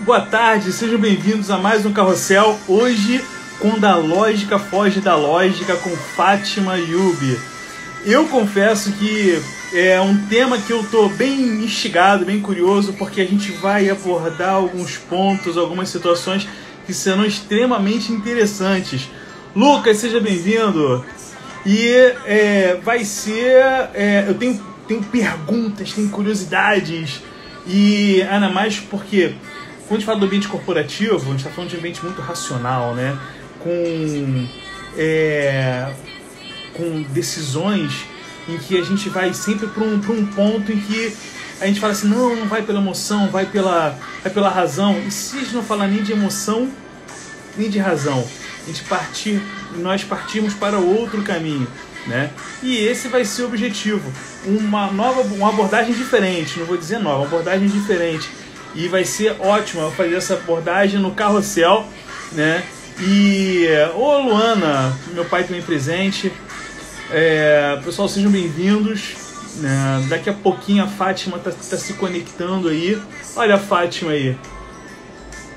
Boa tarde, sejam bem-vindos a mais um Carrossel. Hoje, quando a lógica foge da lógica, com Fátima Ayub. Eu confesso que é um tema que eu tô bem instigado, bem curioso, porque a gente vai abordar alguns pontos, algumas situações que serão extremamente interessantes. Lucas, seja bem-vindo. E vai ser... eu tenho perguntas, tenho curiosidades, e ainda mais porque... Quando a gente fala do ambiente corporativo, a gente está falando de um ambiente muito racional, né? Com decisões em que a gente vai sempre para um ponto em que a gente fala assim, não vai pela emoção, vai pela razão. E se a gente não falar nem de emoção, nem de razão, nós partimos para outro caminho, né? E esse vai ser o objetivo. Uma abordagem diferente, não vou dizer nova, uma abordagem diferente. E vai ser ótimo eu fazer essa abordagem no Carrossel, né? E, ô Luana, meu pai também presente. Pessoal, sejam bem-vindos. Daqui a pouquinho a Fátima tá se conectando aí. Olha a Fátima aí.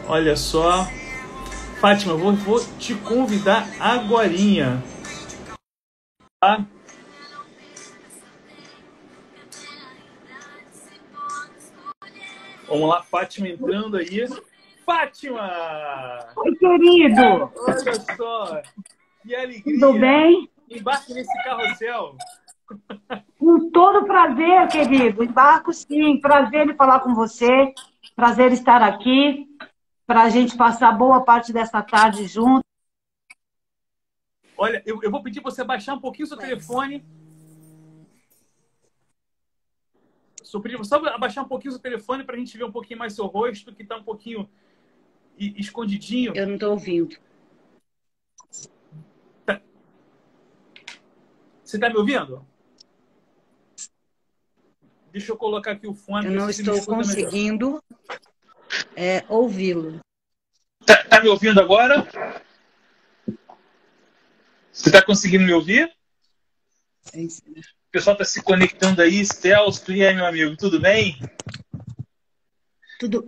Olha só. Fátima, eu vou te convidar agorinha. Tá? Vamos lá, Fátima entrando aí. Fátima! Oi, querido! Olha só! Que alegria! Tudo bem? Embarque nesse carrossel. Com todo prazer, querido. Embarco sim. Prazer em falar com você. Prazer estar aqui. Para a gente passar boa parte dessa tarde junto. Olha, eu vou pedir para você baixar um pouquinho o seu telefone. Só abaixar um pouquinho o seu telefone para a gente ver um pouquinho mais seu rosto, que está um pouquinho escondidinho. Eu não estou ouvindo. Tá. Você está me ouvindo? Deixa eu colocar aqui o fone. Eu não estou conseguindo ouvi-lo. Tá me ouvindo agora? Você está conseguindo me ouvir? Sim, sim. O pessoal está se conectando aí. Celso, e aí, meu amigo, tudo bem? Tudo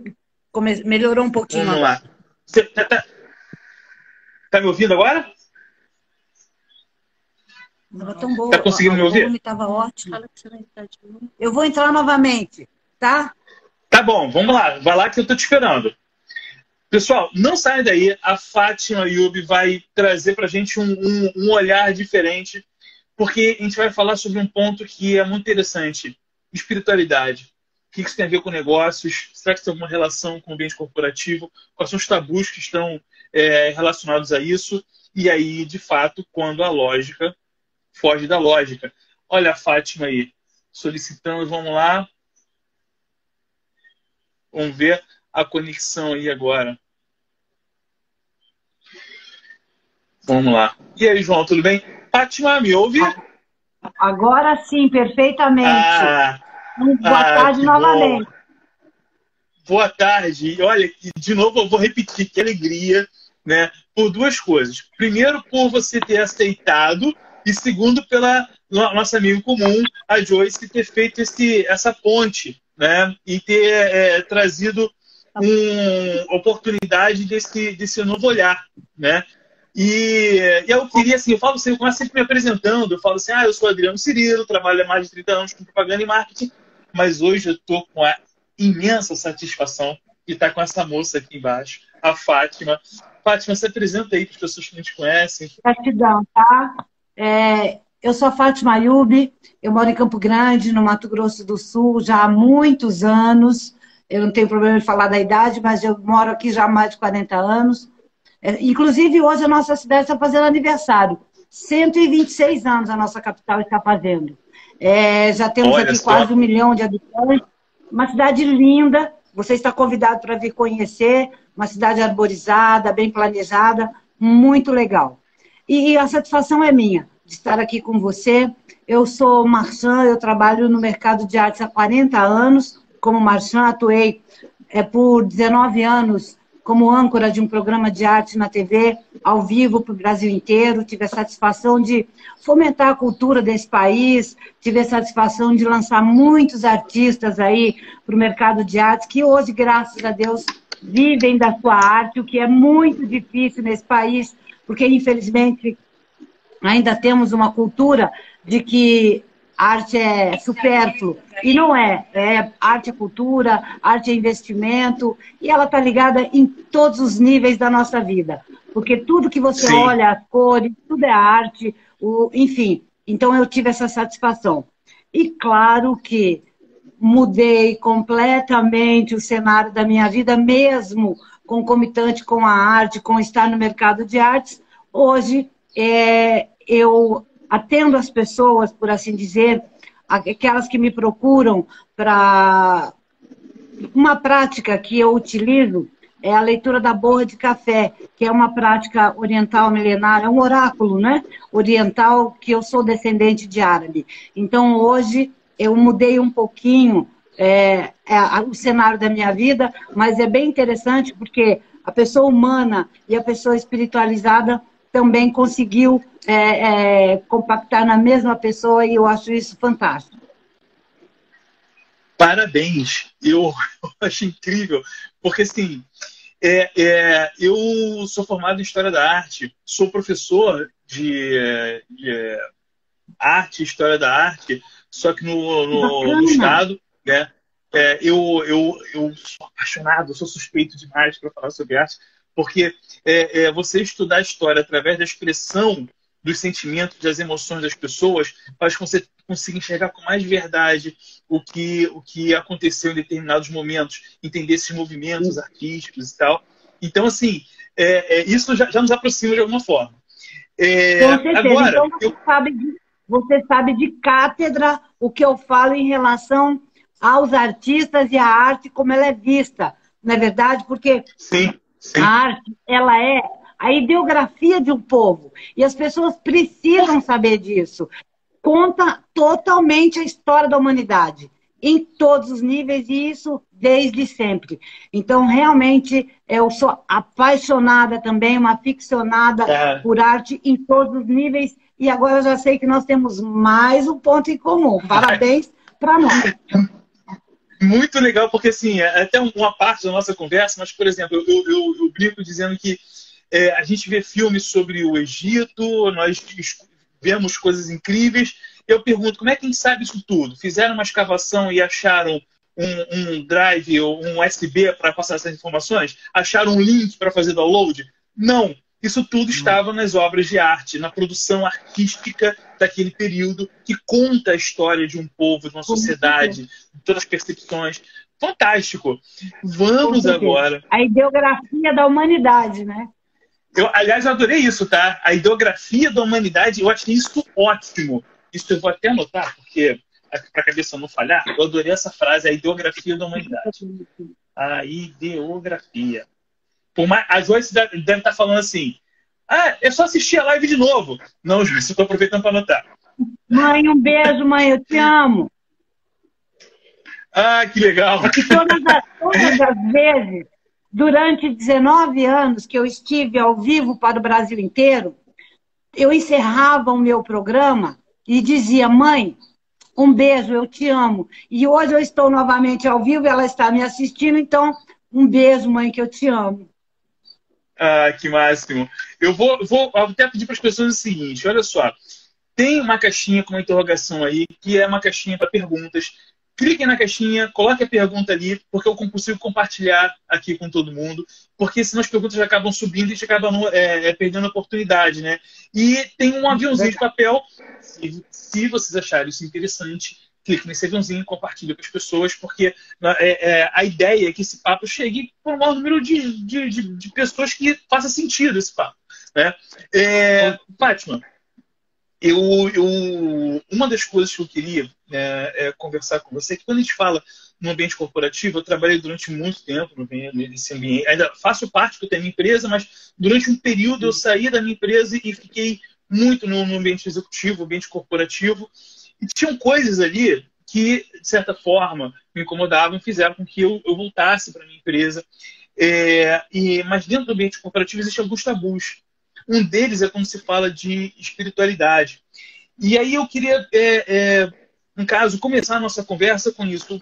melhorou um pouquinho. Vamos lá. Você tá me ouvindo agora? Estava tão boa. Tá conseguindo me ouvir? Estava ótimo. Eu vou entrar novamente, tá? Tá bom, vamos lá. Vai lá que eu tô te esperando. Pessoal, não saia daí. A Fátima Ayub vai trazer pra gente um olhar diferente, porque a gente vai falar sobre um ponto que é muito interessante. Espiritualidade. O que isso tem a ver com negócios? Será que tem alguma relação com o ambiente corporativo? Quais são os tabus que estão relacionados a isso? E aí, de fato, quando a lógica foge da lógica. Olha a Fátima aí, solicitando, vamos lá. Vamos ver a conexão aí agora. Vamos lá. E aí, João, tudo bem? Fátima, me ouve? Agora sim, perfeitamente. Boa tarde novamente. Bom. Boa tarde. Olha, de novo eu vou repetir, que alegria, né? Por duas coisas. Primeiro, por você ter aceitado, e segundo, pela nossa amiga comum, a Joyce, ter feito essa ponte, né? E ter trazido uma oportunidade desse novo olhar, né? E eu queria, assim, eu começo sempre me apresentando, eu falo assim, eu sou Adriano Cirilo, trabalho há mais de 30 anos com propaganda e marketing, mas hoje eu estou com a imensa satisfação de estar com essa moça aqui embaixo, a Fátima. Fátima, se apresenta aí para as pessoas que não te conhecem. Gratidão, tá? Eu sou a Fátima Ayub, eu moro em Campo Grande, no Mato Grosso do Sul, já há muitos anos. Eu não tenho problema de falar da idade, mas eu moro aqui já há mais de 40 anos. Inclusive, hoje a nossa cidade está fazendo aniversário. 126 anos a nossa capital está fazendo. Já temos aqui quase 1 milhão de habitantes. Uma cidade linda. Você está convidado para vir conhecer. Uma cidade arborizada, bem planejada. Muito legal. E a satisfação é minha de estar aqui com você. Eu sou marchand, eu trabalho no mercado de artes há 40 anos. Como marchand, atuei por 19 anos como âncora de um programa de arte na TV, ao vivo para o Brasil inteiro. Tive a satisfação de fomentar a cultura desse país, tive a satisfação de lançar muitos artistas aí para o mercado de artes, que hoje, graças a Deus, vivem da sua arte, o que é muito difícil nesse país, porque, infelizmente, ainda temos uma cultura de que arte é supérfluo. E não é. Arte é cultura, arte é investimento, e ela está ligada em todos os níveis da nossa vida. Porque tudo que você Sim. olha, as cores, tudo é arte, enfim. Então, eu tive essa satisfação. E claro que mudei completamente o cenário da minha vida, mesmo concomitante com a arte, com estar no mercado de artes. Hoje, eu atendo as pessoas, por assim dizer, aquelas que me procuram para uma prática que eu utilizo, é a leitura da borra de café, que é uma prática oriental milenar, é um oráculo, né? Oriental, que eu sou descendente de árabe. Então, hoje, eu mudei um pouquinho o cenário da minha vida, mas é bem interessante porque a pessoa humana e a pessoa espiritualizada também conseguiu compactar na mesma pessoa, e eu acho isso fantástico. Parabéns! Eu acho incrível, porque assim, eu sou formado em História da Arte, sou professor de arte, História da Arte, só que no Estado, né? Eu sou apaixonado, sou suspeito demais para falar sobre arte, porque você estudar a história através da expressão dos sentimentos, das emoções das pessoas, faz com que você consiga enxergar com mais verdade o que aconteceu em determinados momentos, entender esses movimentos artísticos e tal. Então, assim, isso já nos aproxima de alguma forma. Com certeza. Agora, então, você sabe de cátedra o que eu falo em relação aos artistas e à arte, como ela é vista, não é verdade? Porque sim. a arte, ela é a ideografia de um povo. E as pessoas precisam saber disso. Conta totalmente a história da humanidade, em todos os níveis, e isso desde sempre. Então, realmente, eu sou apaixonada também, uma aficionada por arte em todos os níveis, e agora eu já sei que nós temos mais um ponto em comum. Parabéns para nós. Muito legal, porque assim, é até uma parte da nossa conversa, mas, por exemplo, eu brinco dizendo que a gente vê filmes sobre o Egito, nós vemos coisas incríveis. Eu pergunto, como é que a gente sabe isso tudo? Fizeram uma escavação e acharam um drive ou um USB para passar essas informações? Acharam um link para fazer download? Não. Isso tudo estava nas obras de arte, na produção artística daquele período, que conta a história de um povo, de uma sociedade, de todas as percepções. Fantástico. Vamos agora. A ideografia da humanidade, né? Aliás, eu adorei isso, tá? A ideografia da humanidade, eu achei isso ótimo. Isso eu vou até anotar, porque, para a cabeça não falhar, eu adorei essa frase, a ideografia da humanidade. A ideografia. A Joyce deve estar falando assim, é só assistir a live de novo. Não, Joyce, eu estou aproveitando para anotar. Mãe, um beijo, mãe, eu te amo. Ah, que legal. É que todas as vezes, durante 19 anos que eu estive ao vivo para o Brasil inteiro, eu encerrava o meu programa e dizia, mãe, um beijo, eu te amo. E hoje eu estou novamente ao vivo, ela está me assistindo, então, um beijo, mãe, que eu te amo. Ah, que máximo. Eu vou até pedir para as pessoas o seguinte, olha só, tem uma caixinha com uma interrogação aí, que é uma caixinha para perguntas. Cliquem na caixinha, coloquem a pergunta ali, porque eu consigo compartilhar aqui com todo mundo, porque senão as perguntas já acabam subindo e a gente acaba perdendo a oportunidade, né? E tem um aviãozinho de papel, se vocês acharem isso interessante, clique nesse aviãozinho e compartilhe com as pessoas, porque a ideia é que esse papo chegue para o maior número de pessoas que faça sentido esse papo, né? Fátima, uma das coisas que eu queria conversar com você é que quando a gente fala no ambiente corporativo, eu trabalhei durante muito tempo nesse ambiente, ainda faço parte que eu tenho minha empresa, mas durante um período eu saí da minha empresa e fiquei muito no ambiente executivo, ambiente corporativo, e tinham coisas ali que, de certa forma, me incomodavam e fizeram com que eu voltasse para a minha empresa. Mas dentro do ambiente corporativo existem alguns tabus. Um deles é quando se fala de espiritualidade. E aí eu queria no caso, começar a nossa conversa com isso.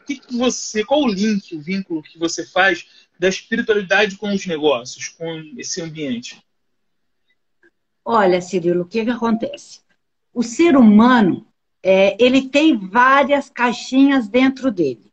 Qual o link, o vínculo que você faz da espiritualidade com os negócios, com esse ambiente? Olha, Cirilo, o que que acontece? O ser humano, ele tem várias caixinhas dentro dele.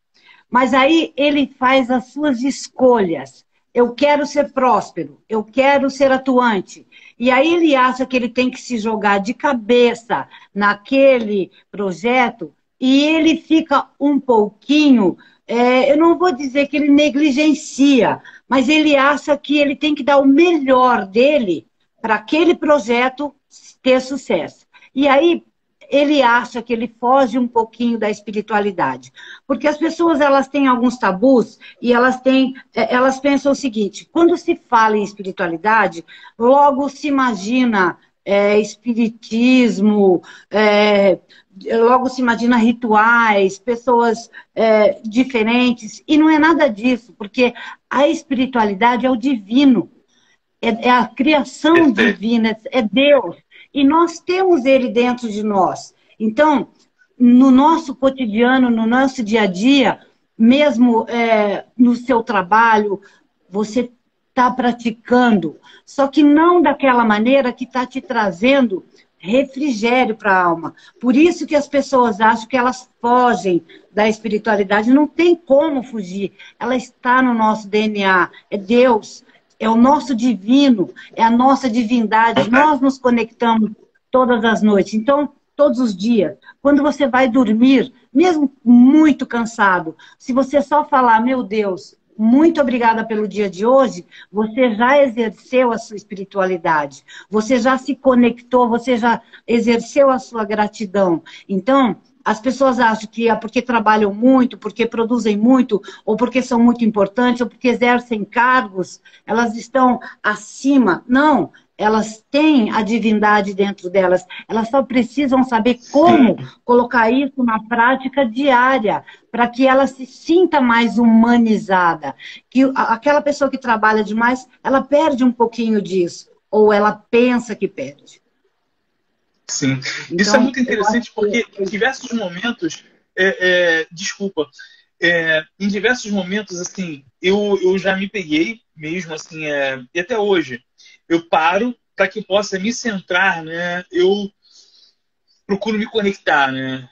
Mas aí ele faz as suas escolhas. Eu quero ser próspero, eu quero ser atuante. E aí ele acha que ele tem que se jogar de cabeça naquele projeto e ele fica um pouquinho, eu não vou dizer que ele negligencia, mas ele acha que ele tem que dar o melhor dele para aquele projeto ter sucesso. E aí ele acha que ele foge um pouquinho da espiritualidade. Porque as pessoas, elas têm alguns tabus e elas pensam o seguinte: quando se fala em espiritualidade, logo se imagina espiritismo, logo se imagina rituais, pessoas diferentes, e não é nada disso, porque a espiritualidade é o divino, é a criação divina, é Deus. E nós temos ele dentro de nós. Então, no nosso cotidiano, no nosso dia a dia, mesmo no seu trabalho, você está praticando, só que não daquela maneira que está te trazendo refrigério para a alma. Por isso que as pessoas acham que elas fogem da espiritualidade. Não tem como fugir. Ela está no nosso DNA. É Deus. É o nosso divino, é a nossa divindade. Nós nos conectamos todas as noites. Então, todos os dias, quando você vai dormir, mesmo muito cansado, se você só falar, meu Deus, muito obrigada pelo dia de hoje, você já exerceu a sua espiritualidade. Você já se conectou, você já exerceu a sua gratidão. Então, as pessoas acham que é porque trabalham muito, porque produzem muito, ou porque são muito importantes, ou porque exercem cargos, elas estão acima. Não, elas têm a divindade dentro delas. Elas só precisam saber como colocar isso na prática diária, para que ela se sinta mais humanizada. Que aquela pessoa que trabalha demais, ela perde um pouquinho disso, ou ela pensa que perde. Sim, então, isso é muito interessante porque em diversos momentos, em diversos momentos, assim, eu já me peguei mesmo, assim, e até hoje, eu paro para que eu possa me centrar, né? Eu procuro me conectar, né?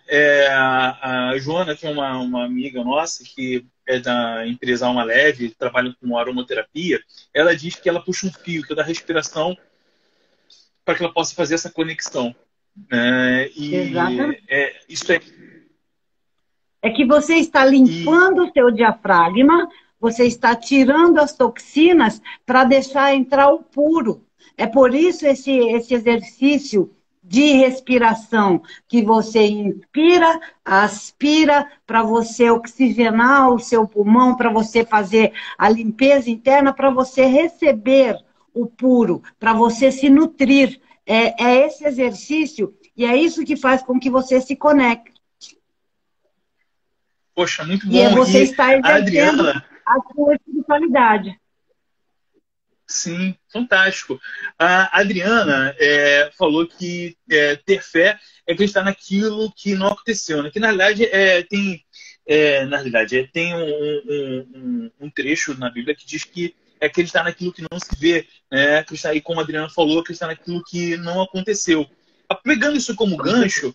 A Joana, que é uma amiga nossa, que é da empresa Alma Leve, trabalha com aromaterapia, ela diz que ela puxa um fio, que é da respiração, para que ela possa fazer essa conexão. Exatamente. Isso é que você está limpando o seu diafragma, você está tirando as toxinas para deixar entrar o puro. É por isso esse exercício de respiração, que você inspira, aspira, para você oxigenar o seu pulmão, para você fazer a limpeza interna, para você receber o puro, para você se nutrir. É esse exercício e é isso que faz com que você se conecte. Poxa, muito bom. E você está exercendo a sua espiritualidade. Sim, fantástico. A Adriana falou que ter fé é acreditar naquilo que não aconteceu, né? Que na realidade tem um trecho na Bíblia que diz que é acreditar naquilo que não se vê, né? Acreditar, e como a Adriana falou, acreditar naquilo que não aconteceu. Pegando isso como gancho,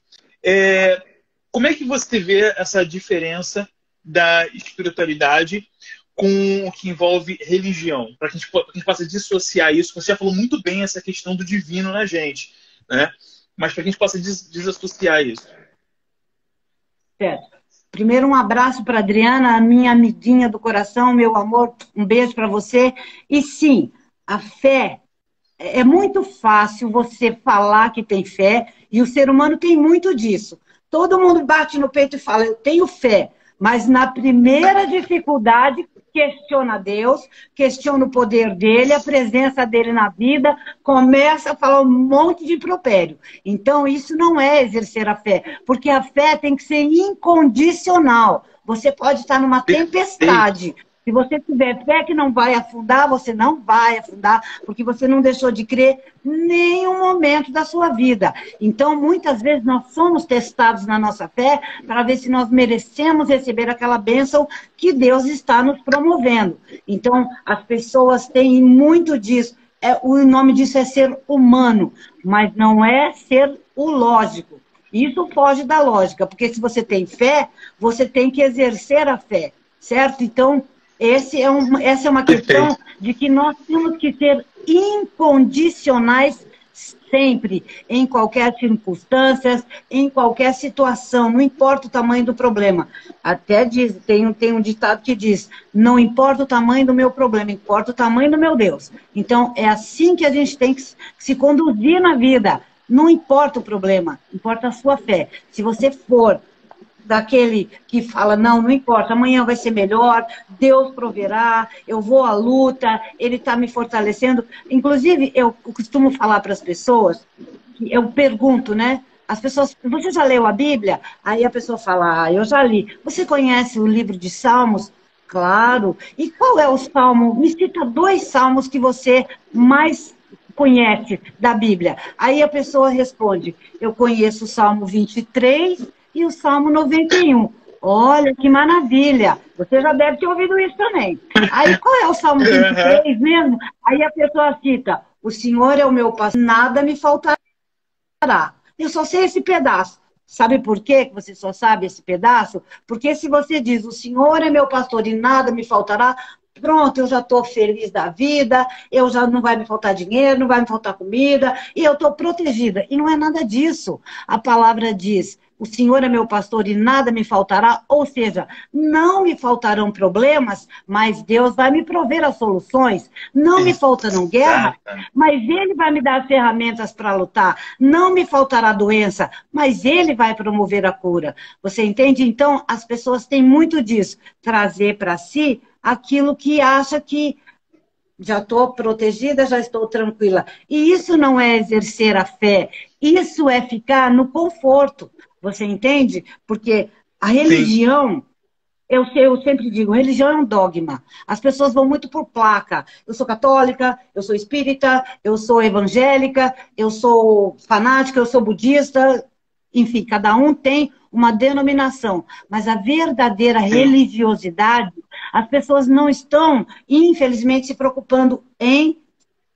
como é que você vê essa diferença da espiritualidade com o que envolve religião? Para que a gente possa dissociar isso. Você já falou muito bem essa questão do divino na gente, né? Mas para que a gente possa desassociar isso. Certo. Primeiro, um abraço para a Adriana, a minha amiguinha do coração, meu amor, um beijo para você. E sim, a fé, é muito fácil você falar que tem fé, e o ser humano tem muito disso. Todo mundo bate no peito e fala, eu tenho fé, mas na primeira dificuldade, questiona Deus, questiona o poder dele, a presença dele na vida, começa a falar um monte de impropério. Então, isso não é exercer a fé, porque a fé tem que ser incondicional. Você pode estar numa tempestade, Se você tiver fé que não vai afundar, você não vai afundar, porque você não deixou de crer nenhum momento da sua vida. Então, muitas vezes, nós somos testados na nossa fé para ver se nós merecemos receber aquela bênção que Deus está nos promovendo. Então, as pessoas têm muito disso. O nome disso é ser humano, mas não é ser o lógico. Isso foge da lógica, porque se você tem fé, você tem que exercer a fé, certo? Então, essa é uma questão de que nós temos que ser incondicionais sempre, em qualquer circunstância, em qualquer situação, não importa o tamanho do problema. Até tem um ditado que diz, não importa o tamanho do meu problema, importa o tamanho do meu Deus. Então, é assim que a gente tem que se conduzir na vida. Não importa o problema, importa a sua fé. Se você for daquele que fala, não importa, amanhã vai ser melhor, Deus proverá, eu vou à luta, Ele está me fortalecendo. Inclusive, eu costumo falar para as pessoas, eu pergunto, né? As pessoas, você já leu a Bíblia? Aí a pessoa fala, eu já li. Você conhece o livro de Salmos? Claro. E qual é o salmo? Me cita 2 salmos que você mais conhece da Bíblia. Aí a pessoa responde, eu conheço o Salmo 23 e o Salmo 91. Olha, que maravilha! Você já deve ter ouvido isso também. Aí, qual é o Salmo 23 mesmo? Aí a pessoa cita, o Senhor é o meu pastor, nada me faltará. Eu só sei esse pedaço. Sabe por quê que você só sabe esse pedaço? Porque se você diz, o Senhor é meu pastor e nada me faltará, pronto, eu já estou feliz da vida, eu já não vai me faltar dinheiro, não vai me faltar comida, e eu estou protegida. E não é nada disso. A palavra diz, o Senhor é meu pastor e nada me faltará, ou seja, não me faltarão problemas, mas Deus vai me prover as soluções. Não me faltarão guerra, mas Ele vai me dar ferramentas para lutar. Não me faltará doença, mas Ele vai promover a cura. Você entende? Então, as pessoas têm muito disso, trazer para si aquilo que acha que já estou protegida, já estou tranquila. E isso não é exercer a fé, isso é ficar no conforto. Você entende? Porque a religião, eu sempre digo, religião é um dogma. As pessoas vão muito por placa. Eu sou católica, eu sou espírita, eu sou evangélica, eu sou fanática, eu sou budista. Enfim, cada um tem uma denominação. Mas a verdadeira religiosidade, as pessoas não estão, infelizmente, se preocupando em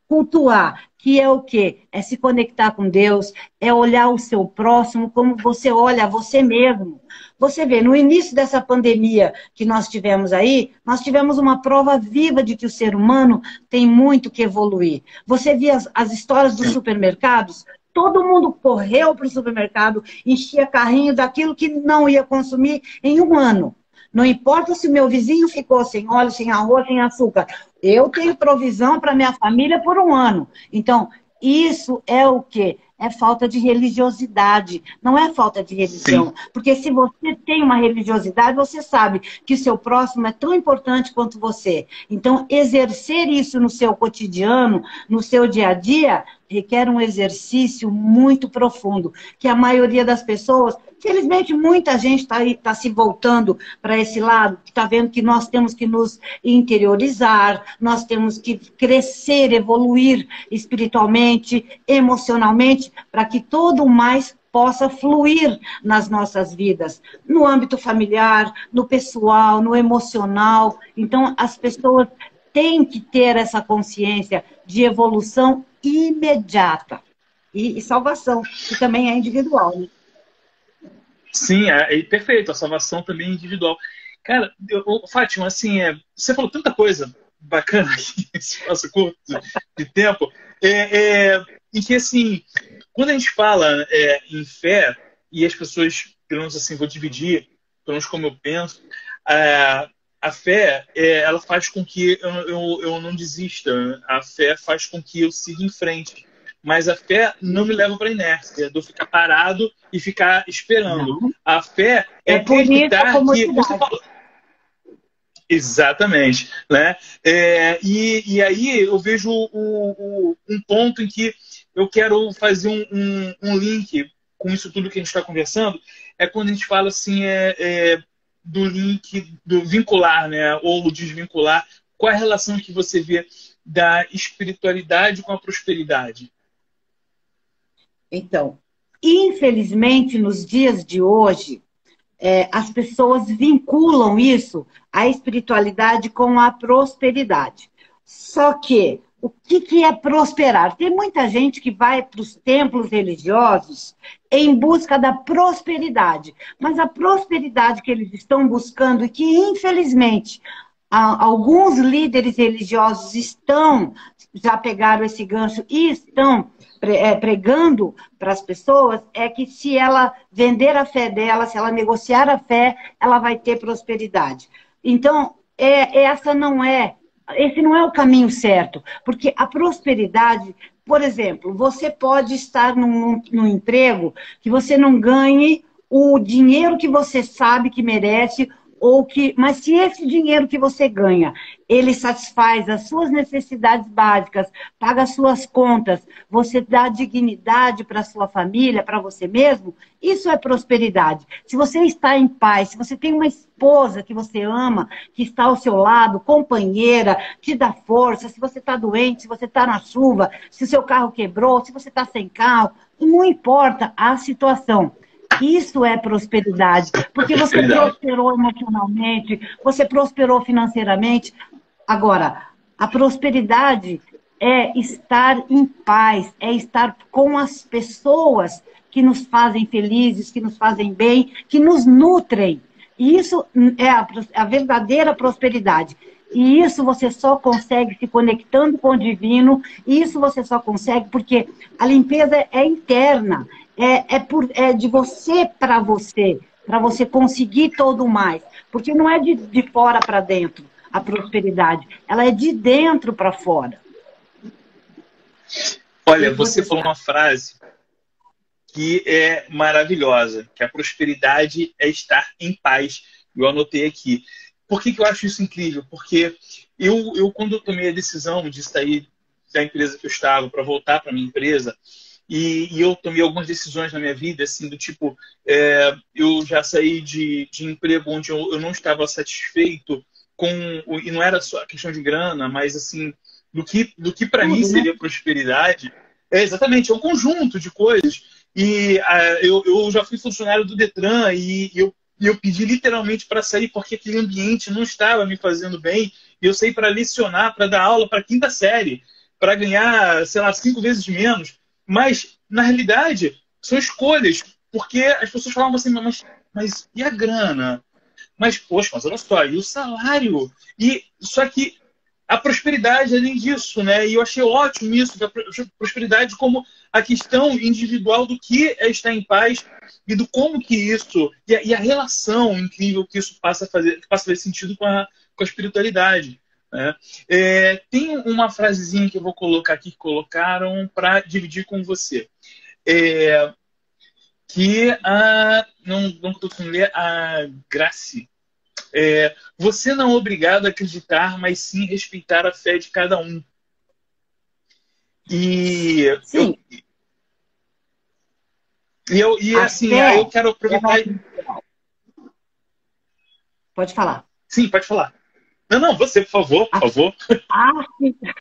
cultuar, que é o quê? É se conectar com Deus, é olhar o seu próximo como você olha a você mesmo. Você vê, no início dessa pandemia que nós tivemos aí, nós tivemos uma prova viva de que o ser humano tem muito que evoluir. Você via as histórias dos supermercados, todo mundo correu para o supermercado, enchia carrinho daquilo que não ia consumir em um ano. Não importa se o meu vizinho ficou sem óleo, sem arroz, sem açúcar. Eu tenho provisão para minha família por um ano. Então, isso é o quê? É falta de religiosidade. Não é falta de religião. Sim. Porque se você tem uma religiosidade, você sabe que o seu próximo é tão importante quanto você. Então, exercer isso no seu cotidiano, no seu dia a dia, requer um exercício muito profundo, que a maioria das pessoas, felizmente muita gente está se voltando para esse lado, está vendo que nós temos que nos interiorizar, nós temos que crescer, evoluir espiritualmente, emocionalmente, para que tudo mais possa fluir nas nossas vidas, no âmbito familiar, no pessoal, no emocional. Então, as pessoas têm que ter essa consciência de evolução imediata e salvação, que também é individual, né? Sim, perfeito, a salvação também é individual. Cara, Fátima, assim, você falou tanta coisa bacana aqui nesse espaço curto de tempo, e que, assim, quando a gente fala em fé, e as pessoas, pelo menos assim, vou dividir, pelo menos como eu penso, a fé, ela faz com que eu não desista. A fé faz com que eu siga em frente. Mas a fé não me leva para a inércia, de eu ficar parado e ficar esperando. Não. A fé é acreditar que... Você falou... Exatamente. Né? E aí eu vejo um ponto em que eu quero fazer um link com isso tudo que a gente está conversando, é quando a gente fala assim, do link, do vincular, né, ou desvincular, qual é a relação que você vê da espiritualidade com a prosperidade? Então, infelizmente, nos dias de hoje, as pessoas vinculam isso, a espiritualidade, com a prosperidade. Só que, o que é prosperar? Tem muita gente que vai para os templos religiosos em busca da prosperidade, mas a prosperidade que eles estão buscando, e que, infelizmente, alguns líderes religiosos já pegaram esse gancho e estão pregando para as pessoas, é que se ela vender a fé dela, se ela negociar a fé, ela vai ter prosperidade. Então, esse não é o caminho certo, porque a prosperidade, por exemplo, você pode estar num emprego que você não ganhe o dinheiro que você sabe que merece, mas se esse dinheiro que você ganha, ele satisfaz as suas necessidades básicas, paga as suas contas, você dá dignidade para a sua família, para você mesmo, isso é prosperidade. Se você está em paz, se você tem uma esposa que você ama, que está ao seu lado, companheira, te dá força, se você está doente, se você está na chuva, se o seu carro quebrou, se você está sem carro, não importa a situação. Isso é prosperidade, porque você prosperou emocionalmente, você prosperou financeiramente. Agora, a prosperidade é estar em paz, é estar com as pessoas que nos fazem felizes, que nos fazem bem, que nos nutrem. E isso é a verdadeira prosperidade. E isso você só consegue se conectando com o divino, e isso você só consegue porque a limpeza é interna. É de você, para você conseguir todo mais. Porque não é de fora para dentro a prosperidade, ela é de dentro para fora. Olha, você falou uma frase que é maravilhosa, que a prosperidade é estar em paz. Eu anotei aqui. Por que eu acho isso incrível? Porque quando eu tomei a decisão de sair da empresa que eu estava para voltar para a minha empresa, e eu tomei algumas decisões na minha vida, assim, do tipo, eu já saí de emprego onde eu não estava satisfeito e não era só a questão de grana, mas, assim, do que para mim seria prosperidade. Exatamente, é um conjunto de coisas. E eu já fui funcionário do Detran e eu pedi literalmente para sair porque aquele ambiente não estava me fazendo bem. E eu saí para lecionar, para dar aula para a quinta série, para ganhar, sei lá, 5 vezes menos. Mas, na realidade, são escolhas, porque as pessoas falavam assim, mas e a grana? Mas, poxa, mas olha só, e o salário? Só que a prosperidade, além disso, né? E eu achei ótimo isso, a prosperidade como a questão individual do que é estar em paz e do como que isso, e a relação incrível que isso passa a fazer sentido com a espiritualidade. Né? Tem uma frasezinha que eu vou colocar aqui, que colocaram para dividir com você. Não estou conseguindo ler, a Grace. Você não é obrigado a acreditar, mas sim respeitar a fé de cada um. Sim. Aí eu quero aproveitar. Pode falar. Sim, pode falar. Não, você, por favor.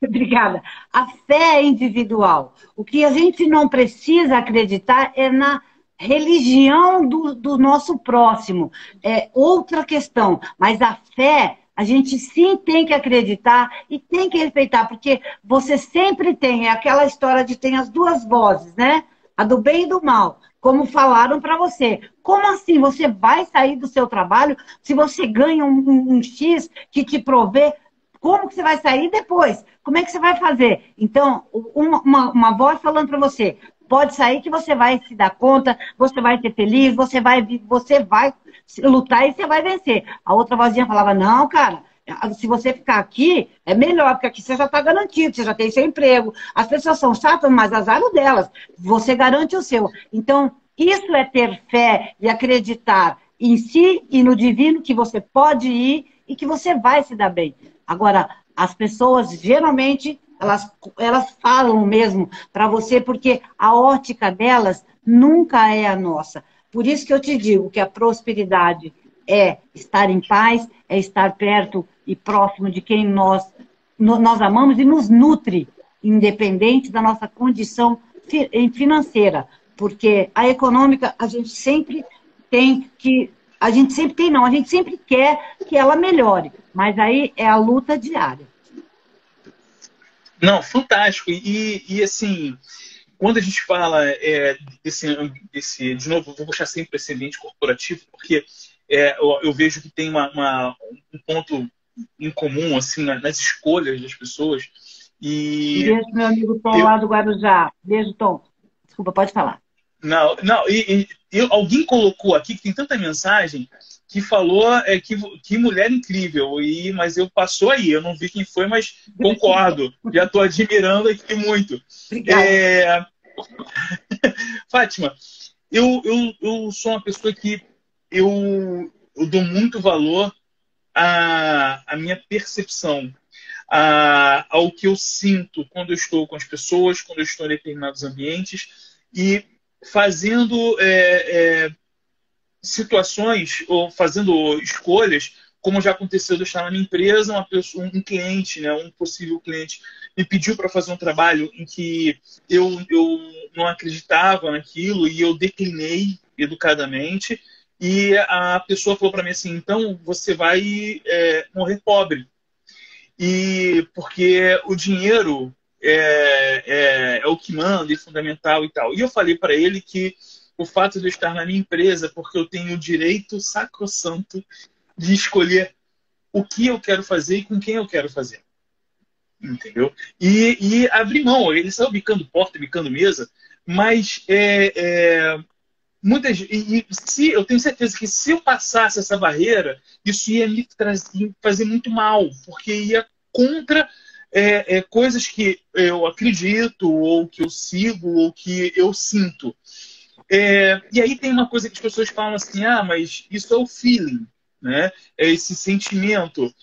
Obrigada. A fé é individual. O que a gente não precisa acreditar é na religião do nosso próximo. É outra questão. Mas a fé, a gente sim tem que acreditar e tem que respeitar, porque você sempre tem aquela história de tem as duas vozes, né? A do bem e do mal. Como falaram para você. Como assim você vai sair do seu trabalho se você ganha um X que te provê? Como que você vai sair depois? Como é que você vai fazer? Então, uma voz falando para você, pode sair que você vai se dar conta, você vai ser feliz, você vai lutar e você vai vencer. A outra vozinha falava, não, cara, se você ficar aqui, é melhor, porque aqui você já está garantido, você já tem seu emprego. As pessoas são chatas, mas azar o delas. Você garante o seu. Então, isso é ter fé e acreditar em si e no divino que você pode ir e que você vai se dar bem. Agora, as pessoas, geralmente, elas falam mesmo para você porque a ótica delas nunca é a nossa. Por isso que eu te digo que a prosperidade é estar em paz, é estar perto e próximo de quem nós amamos e nos nutre, independente da nossa condição financeira. Porque a econômica, a gente sempre tem que... A gente sempre tem, não, a gente sempre quer que ela melhore. Mas aí é a luta diária. Não, fantástico. E assim, quando a gente fala de novo, vou puxar sempre esse ambiente corporativo, porque eu vejo que tem um ponto em comum assim, nas escolhas das pessoas. Um beijo pro meu amigo Tom lá do Guarujá. Beijo, Tom. Desculpa, pode falar. Não, alguém colocou aqui que tem tanta mensagem que falou que mulher incrível, mas passou aí, eu não vi quem foi, mas concordo, já estou admirando aqui muito. Obrigada. Fátima, eu sou uma pessoa que eu dou muito valor à minha percepção, ao que eu sinto quando eu estou com as pessoas, quando eu estou em determinados ambientes, e fazendo situações ou fazendo escolhas, como já aconteceu de eu estar na minha empresa, um cliente, né, um possível cliente, me pediu para fazer um trabalho em que eu não acreditava naquilo e eu declinei educadamente, e a pessoa falou para mim assim, então você vai morrer pobre. E porque o dinheiro é o que manda, é fundamental e tal. E eu falei para ele que o fato de eu estar na minha empresa, porque eu tenho o direito sacrossanto de escolher o que eu quero fazer e com quem eu quero fazer. Entendeu? E abrir mão. Ele saiu bicando porta, bicando mesa, mas eu tenho certeza que se eu passasse essa barreira, isso ia me fazer muito mal, porque ia contra coisas que eu acredito, ou que eu sigo, ou que eu sinto. E aí tem uma coisa que as pessoas falam assim, mas isso é o feeling, né? É esse sentimento.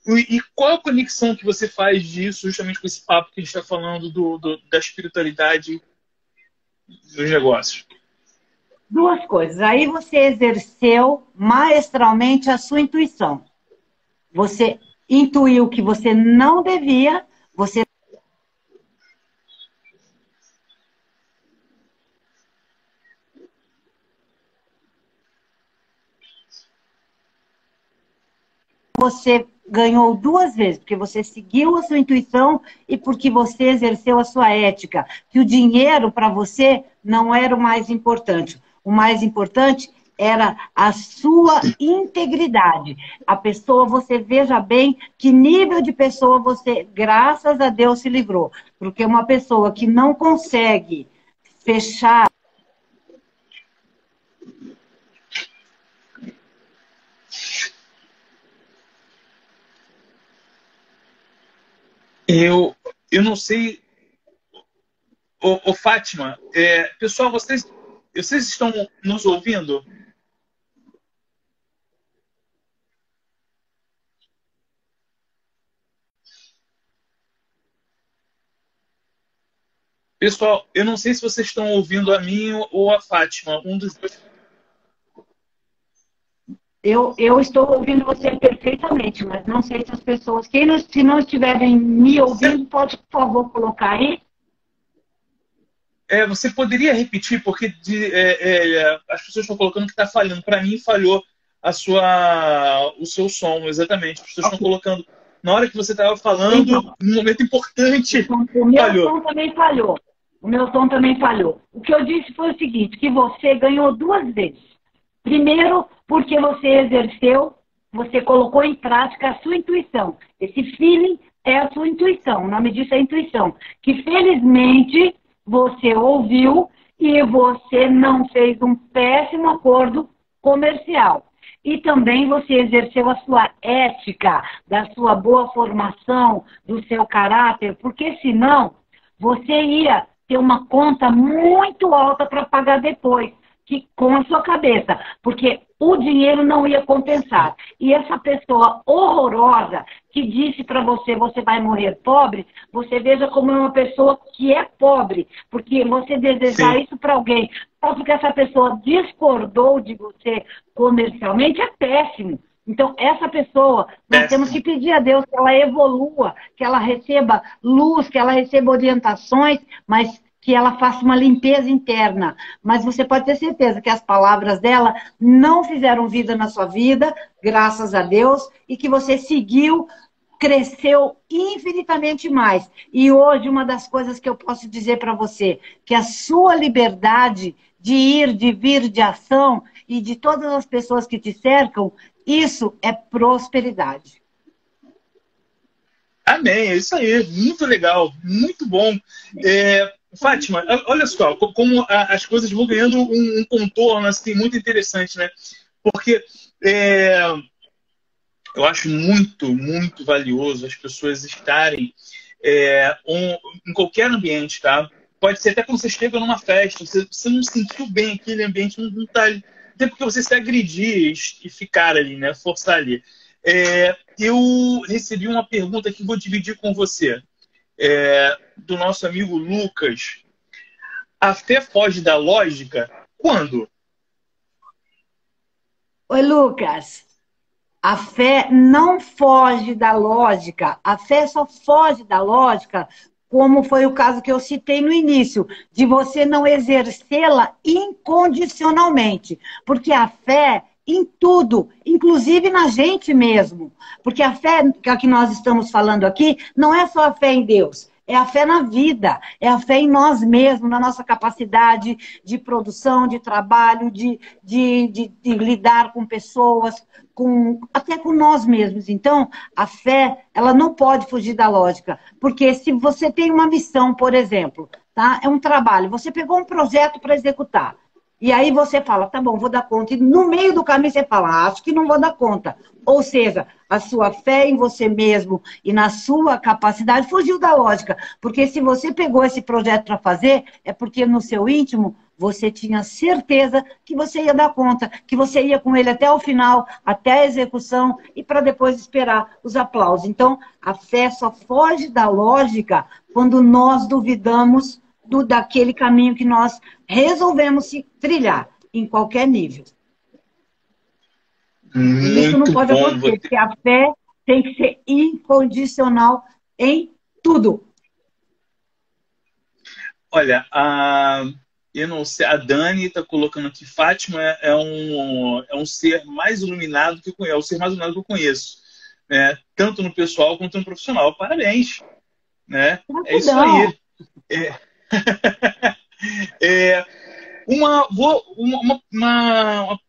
E qual a conexão que você faz disso, justamente com esse papo que a gente está falando da espiritualidade dos negócios? Duas coisas. Aí você exerceu maestralmente a sua intuição. Você intuiu que você não devia, você ganhou duas vezes, porque você seguiu a sua intuição e porque você exerceu a sua ética. Que o dinheiro para você não era o mais importante. O mais importante era a sua integridade. A pessoa, você veja bem que nível de pessoa você, graças a Deus, se livrou. Porque uma pessoa que não consegue fechar Eu não sei, Fátima, pessoal, vocês estão nos ouvindo? Pessoal, eu não sei se vocês estão ouvindo a mim ou a Fátima, um dos dois. Eu estou ouvindo você perfeitamente, mas não sei se as pessoas... se não estiverem me ouvindo, pode, por favor, colocar aí? Você poderia repetir, porque as pessoas estão colocando que está falhando. Para mim, falhou o seu som, exatamente. As pessoas estão colocando... Na hora que você estava falando, então, num momento importante, o meu som também falhou. O meu som também falhou. O que eu disse foi o seguinte, que você ganhou duas vezes. Primeiro, porque você exerceu, você colocou em prática a sua intuição. Esse feeling é a sua intuição, o nome disso é intuição. Que felizmente você ouviu e você não fez um péssimo acordo comercial. E também você exerceu a sua ética, da sua boa formação, do seu caráter, porque senão você ia ter uma conta muito alta para pagar depois. Com a sua cabeça, porque o dinheiro não ia compensar. E essa pessoa horrorosa que disse para você, você vai morrer pobre, você veja como é uma pessoa que é pobre. Porque você desejar Sim. isso para alguém, só porque essa pessoa discordou de você comercialmente, é péssimo. Então, essa pessoa, nós temos Péssimo. que pedir a Deus que ela evolua, que ela receba luz, que ela receba orientações, mas que ela faça uma limpeza interna. Mas você pode ter certeza que as palavras dela não fizeram vida na sua vida, graças a Deus, e que você seguiu, cresceu infinitamente mais. E hoje, uma das coisas que eu posso dizer para você, que a sua liberdade de ir, de vir, de ação e de todas as pessoas que te cercam, isso é prosperidade. Amém, é isso aí. Muito legal, muito bom. Fátima, olha só, como as coisas vão ganhando um contorno assim, muito interessante, né? Porque eu acho muito, muito valioso as pessoas estarem em qualquer ambiente, tá? Pode ser até quando você chega numa festa, você não sentiu bem aquele ambiente, não tá ali. Até porque você se agredir e ficar ali, né? Forçar ali. Eu recebi uma pergunta que vou dividir com você, do nosso amigo Lucas. A fé foge da lógica quando? Oi, Lucas. A fé não foge da lógica. A fé só foge da lógica, como foi o caso que eu citei no início, de você não exercê-la incondicionalmente. Porque a fé em tudo, inclusive na gente mesmo. Porque a fé que nós estamos falando aqui não é só a fé em Deus. É a fé na vida, é a fé em nós mesmos, na nossa capacidade de produção, de trabalho, de lidar com pessoas, até com nós mesmos. Então, a fé, ela não pode fugir da lógica. Porque se você tem uma missão, por exemplo, tá? É um trabalho, você pegou um projeto para executar. E aí você fala, tá bom, vou dar conta. E no meio do caminho você fala, acho que não vou dar conta. Ou seja, a sua fé em você mesmo e na sua capacidade fugiu da lógica. Porque se você pegou esse projeto para fazer, é porque no seu íntimo você tinha certeza que você ia dar conta, que você ia com ele até o final, até a execução, e para depois esperar os aplausos. Então, a fé só foge da lógica quando nós duvidamos daquele caminho que nós resolvemos se trilhar, em qualquer nível. E isso não Muito pode bom. acontecer, porque a fé tem que ser incondicional em tudo. Olha, eu não sei, a Dani está colocando aqui, Fátima é um ser mais iluminado que eu conheço, é o ser mais iluminado que eu conheço, né? Tanto no pessoal quanto no profissional. Parabéns, né? É isso Gratidão. aí. É, é, uma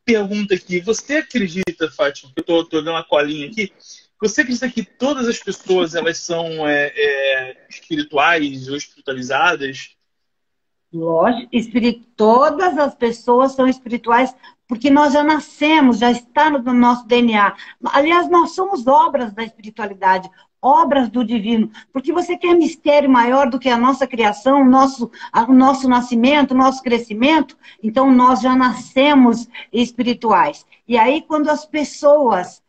pergunta aqui. Você acredita, Fátima, que eu estou dando uma colinha aqui, você acredita que todas as pessoas elas são espirituais ou espiritualizadas? Lógico, todas as pessoas são espirituais, porque nós já nascemos, já está no nosso DNA. Aliás, nós somos obras da espiritualidade, obras do divino, porque você quer mistério maior do que a nossa criação, o nosso nascimento, o nosso crescimento, então nós já nascemos espirituais. E aí, quando as pessoas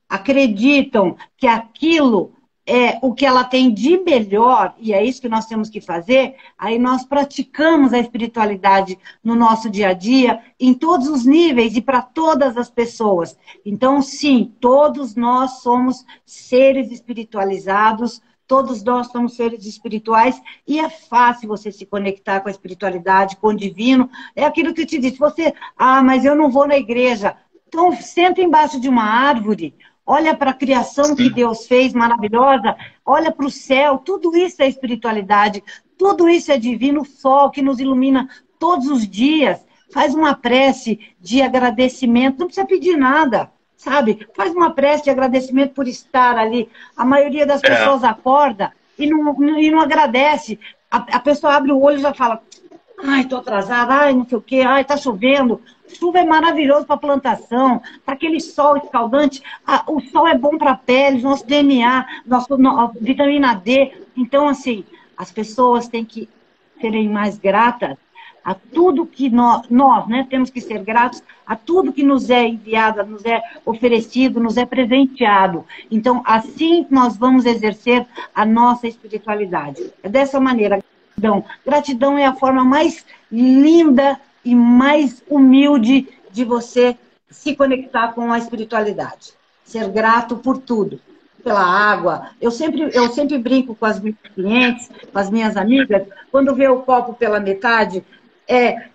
acreditam que aquilo é o que ela tem de melhor, e é isso que nós temos que fazer, aí nós praticamos a espiritualidade no nosso dia a dia, em todos os níveis e para todas as pessoas. Então, sim, todos nós somos seres espiritualizados, todos nós somos seres espirituais, e é fácil você se conectar com a espiritualidade, com o divino. É aquilo que eu te disse, mas eu não vou na igreja. Então, senta embaixo de uma árvore, olha para a criação que Sim. Deus fez, maravilhosa, olha para o céu, tudo isso é espiritualidade, tudo isso é divino, o sol que nos ilumina todos os dias. Faz uma prece de agradecimento, não precisa pedir nada, sabe? Faz uma prece de agradecimento por estar ali. A maioria das pessoas acorda e não agradece. A pessoa abre o olho e já fala, ai, estou atrasada, ai, não sei o quê, ai, está chovendo. Chuva é maravilhoso para plantação, para aquele sol escaldante. O sol é bom para a pele, nosso DNA, vitamina D. Então, assim, as pessoas têm que serem mais gratas, a tudo que nós, né, temos que ser gratos a tudo que nos é enviado, nos é oferecido, nos é presenteado. Então, assim nós vamos exercer a nossa espiritualidade. É dessa maneira. Gratidão é a forma mais linda e mais humilde de você se conectar com a espiritualidade. Ser grato por tudo. Pela água. Eu sempre brinco com as minhas clientes, com as minhas amigas, quando vê o copo pela metade,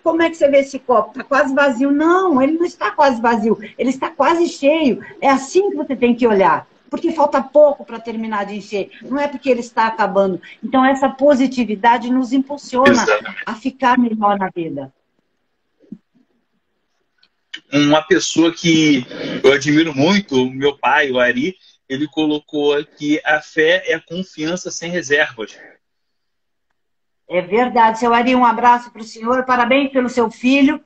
como é que você vê esse copo? Está quase vazio? Não, ele não está quase vazio, ele está quase cheio. É assim que você tem que olhar, porque falta pouco para terminar de encher, não é porque ele está acabando. Então, essa positividade nos impulsiona a ficar melhor na vida. Uma pessoa que eu admiro muito, meu pai, o Ari, ele colocou que a fé é a confiança sem reservas. É verdade, seu Ari, um abraço para o senhor, parabéns pelo seu filho,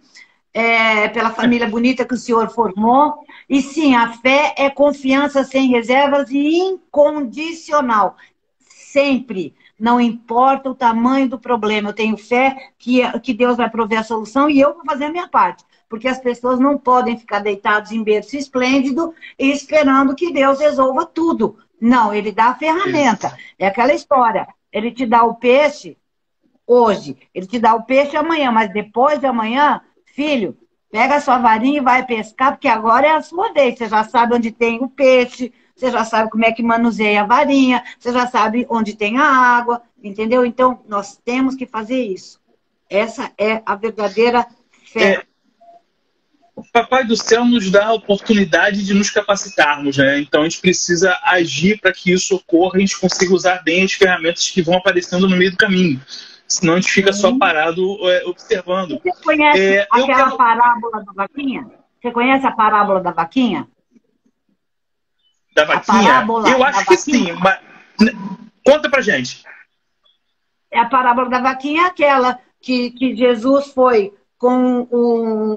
pela família bonita que o senhor formou. E sim, a fé é confiança sem reservas e incondicional. Sempre, não importa o tamanho do problema, eu tenho fé que Deus vai prover a solução e eu vou fazer a minha parte. Porque as pessoas não podem ficar deitados em berço esplêndido e esperando que Deus resolva tudo. Não, ele dá a ferramenta. É aquela história. Ele te dá o peixe hoje, ele te dá o peixe amanhã, mas depois de amanhã, filho, pega a sua varinha e vai pescar, porque agora é a sua vez. Você já sabe onde tem o peixe, você já sabe como é que manuseia a varinha, você já sabe onde tem a água, entendeu? Então, nós temos que fazer isso. Essa é a verdadeira fé. O Papai do Céu nos dá a oportunidade de nos capacitarmos, né? Então a gente precisa agir para que isso ocorra e a gente consiga usar bem as ferramentas que vão aparecendo no meio do caminho. Senão a gente fica só parado observando. Você conhece aquela parábola da vaquinha? Você conhece a parábola da vaquinha? Da vaquinha? Eu acho que sim, mas conta pra gente. A parábola da vaquinha é aquela que Jesus foi com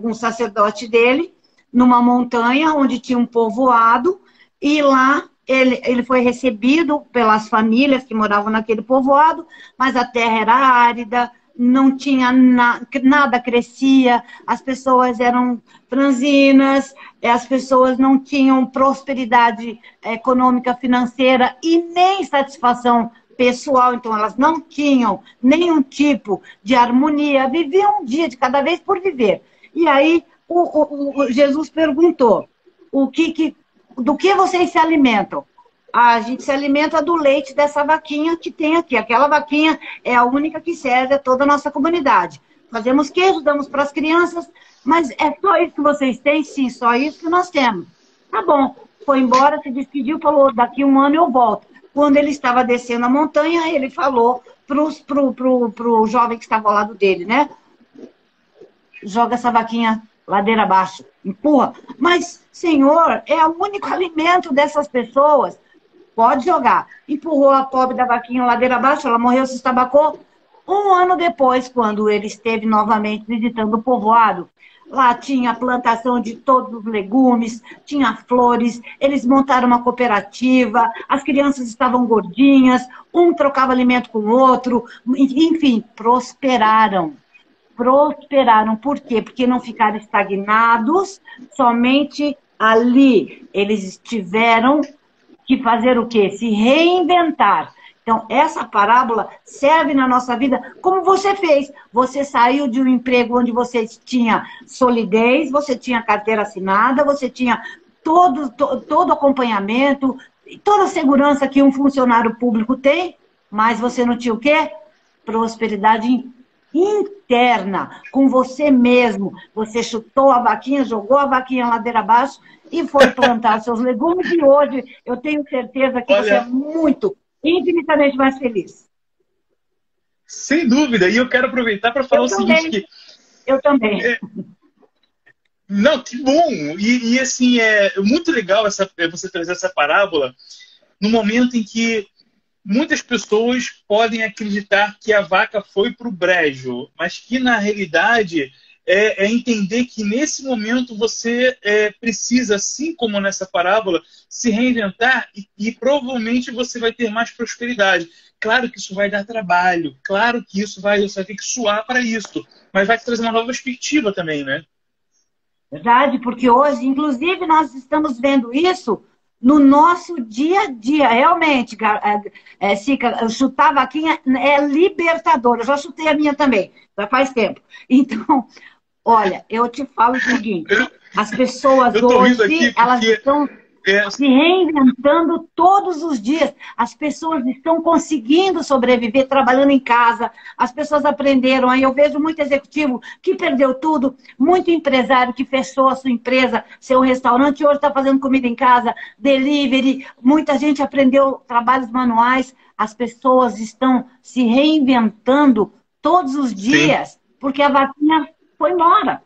um sacerdote dele, numa montanha onde tinha um povoado, e lá ele foi recebido pelas famílias que moravam naquele povoado, mas a terra era árida, não tinha nada crescia, as pessoas eram franzinas, as pessoas não tinham prosperidade econômica, financeira e nem satisfação pessoal, então elas não tinham nenhum tipo de harmonia, viviam um dia de cada vez por viver. E aí o Jesus perguntou, do que vocês se alimentam? A gente se alimenta do leite dessa vaquinha que tem aqui. Aquela vaquinha é a única que serve a toda a nossa comunidade. Fazemos queijo, damos para as crianças, mas é só isso que vocês têm? Sim, só isso que nós temos. Tá bom, foi embora, se despediu, falou, daqui um ano eu volto. Quando ele estava descendo a montanha, ele falou pro jovem que estava ao lado dele, né? Joga essa vaquinha ladeira abaixo, empurra. Mas, Senhor, é o único alimento dessas pessoas. Pode jogar. Empurrou a pobre da vaquinha ladeira abaixo, ela morreu, se estabacou. Um ano depois, quando ele esteve novamente visitando o povoado, lá tinha plantação de todos os legumes, tinha flores, eles montaram uma cooperativa, as crianças estavam gordinhas, um trocava alimento com o outro, enfim, prosperaram. Prosperaram. Por quê? Porque não ficaram estagnados somente ali. Eles tiveram que fazer o quê? Se reinventar. Então, essa parábola serve na nossa vida como você fez. Você saiu de um emprego onde você tinha solidez, você tinha carteira assinada, você tinha todo acompanhamento, toda a segurança que um funcionário público tem, mas você não tinha o quê? Prosperidade interna, com você mesmo. Você chutou a vaquinha, jogou a vaquinha ladeira abaixo e foi plantar seus legumes. E hoje eu tenho certeza que você é muito, infinitamente mais feliz. Sem dúvida. E eu quero aproveitar para falar o seguinte. Eu também. Não, que bom. E assim, é muito legal você trazer essa parábola no momento em que muitas pessoas podem acreditar que a vaca foi para o brejo, mas que, na realidade, é entender que, nesse momento, você precisa, assim como nessa parábola, se reinventar e provavelmente você vai ter mais prosperidade. Claro que isso vai dar trabalho, claro que isso você vai ter que suar para isso, mas vai te trazer uma nova perspectiva também, né? Verdade, porque hoje, inclusive, nós estamos vendo isso no nosso dia a dia. Realmente, Sica, chutar a vaquinha é libertador. Eu já chutei a minha também, já faz tempo. Então, olha, eu te falo o seguinte, as pessoas eu tô rindo hoje, aqui elas porque estão se reinventando todos os dias. As pessoas estão conseguindo sobreviver trabalhando em casa. As pessoas aprenderam. Aí eu vejo muito executivo que perdeu tudo, muito empresário que fechou a sua empresa, seu restaurante, hoje está fazendo comida em casa, delivery. Muita gente aprendeu trabalhos manuais. As pessoas estão se reinventando todos os dias, sim, porque a vacina foi embora.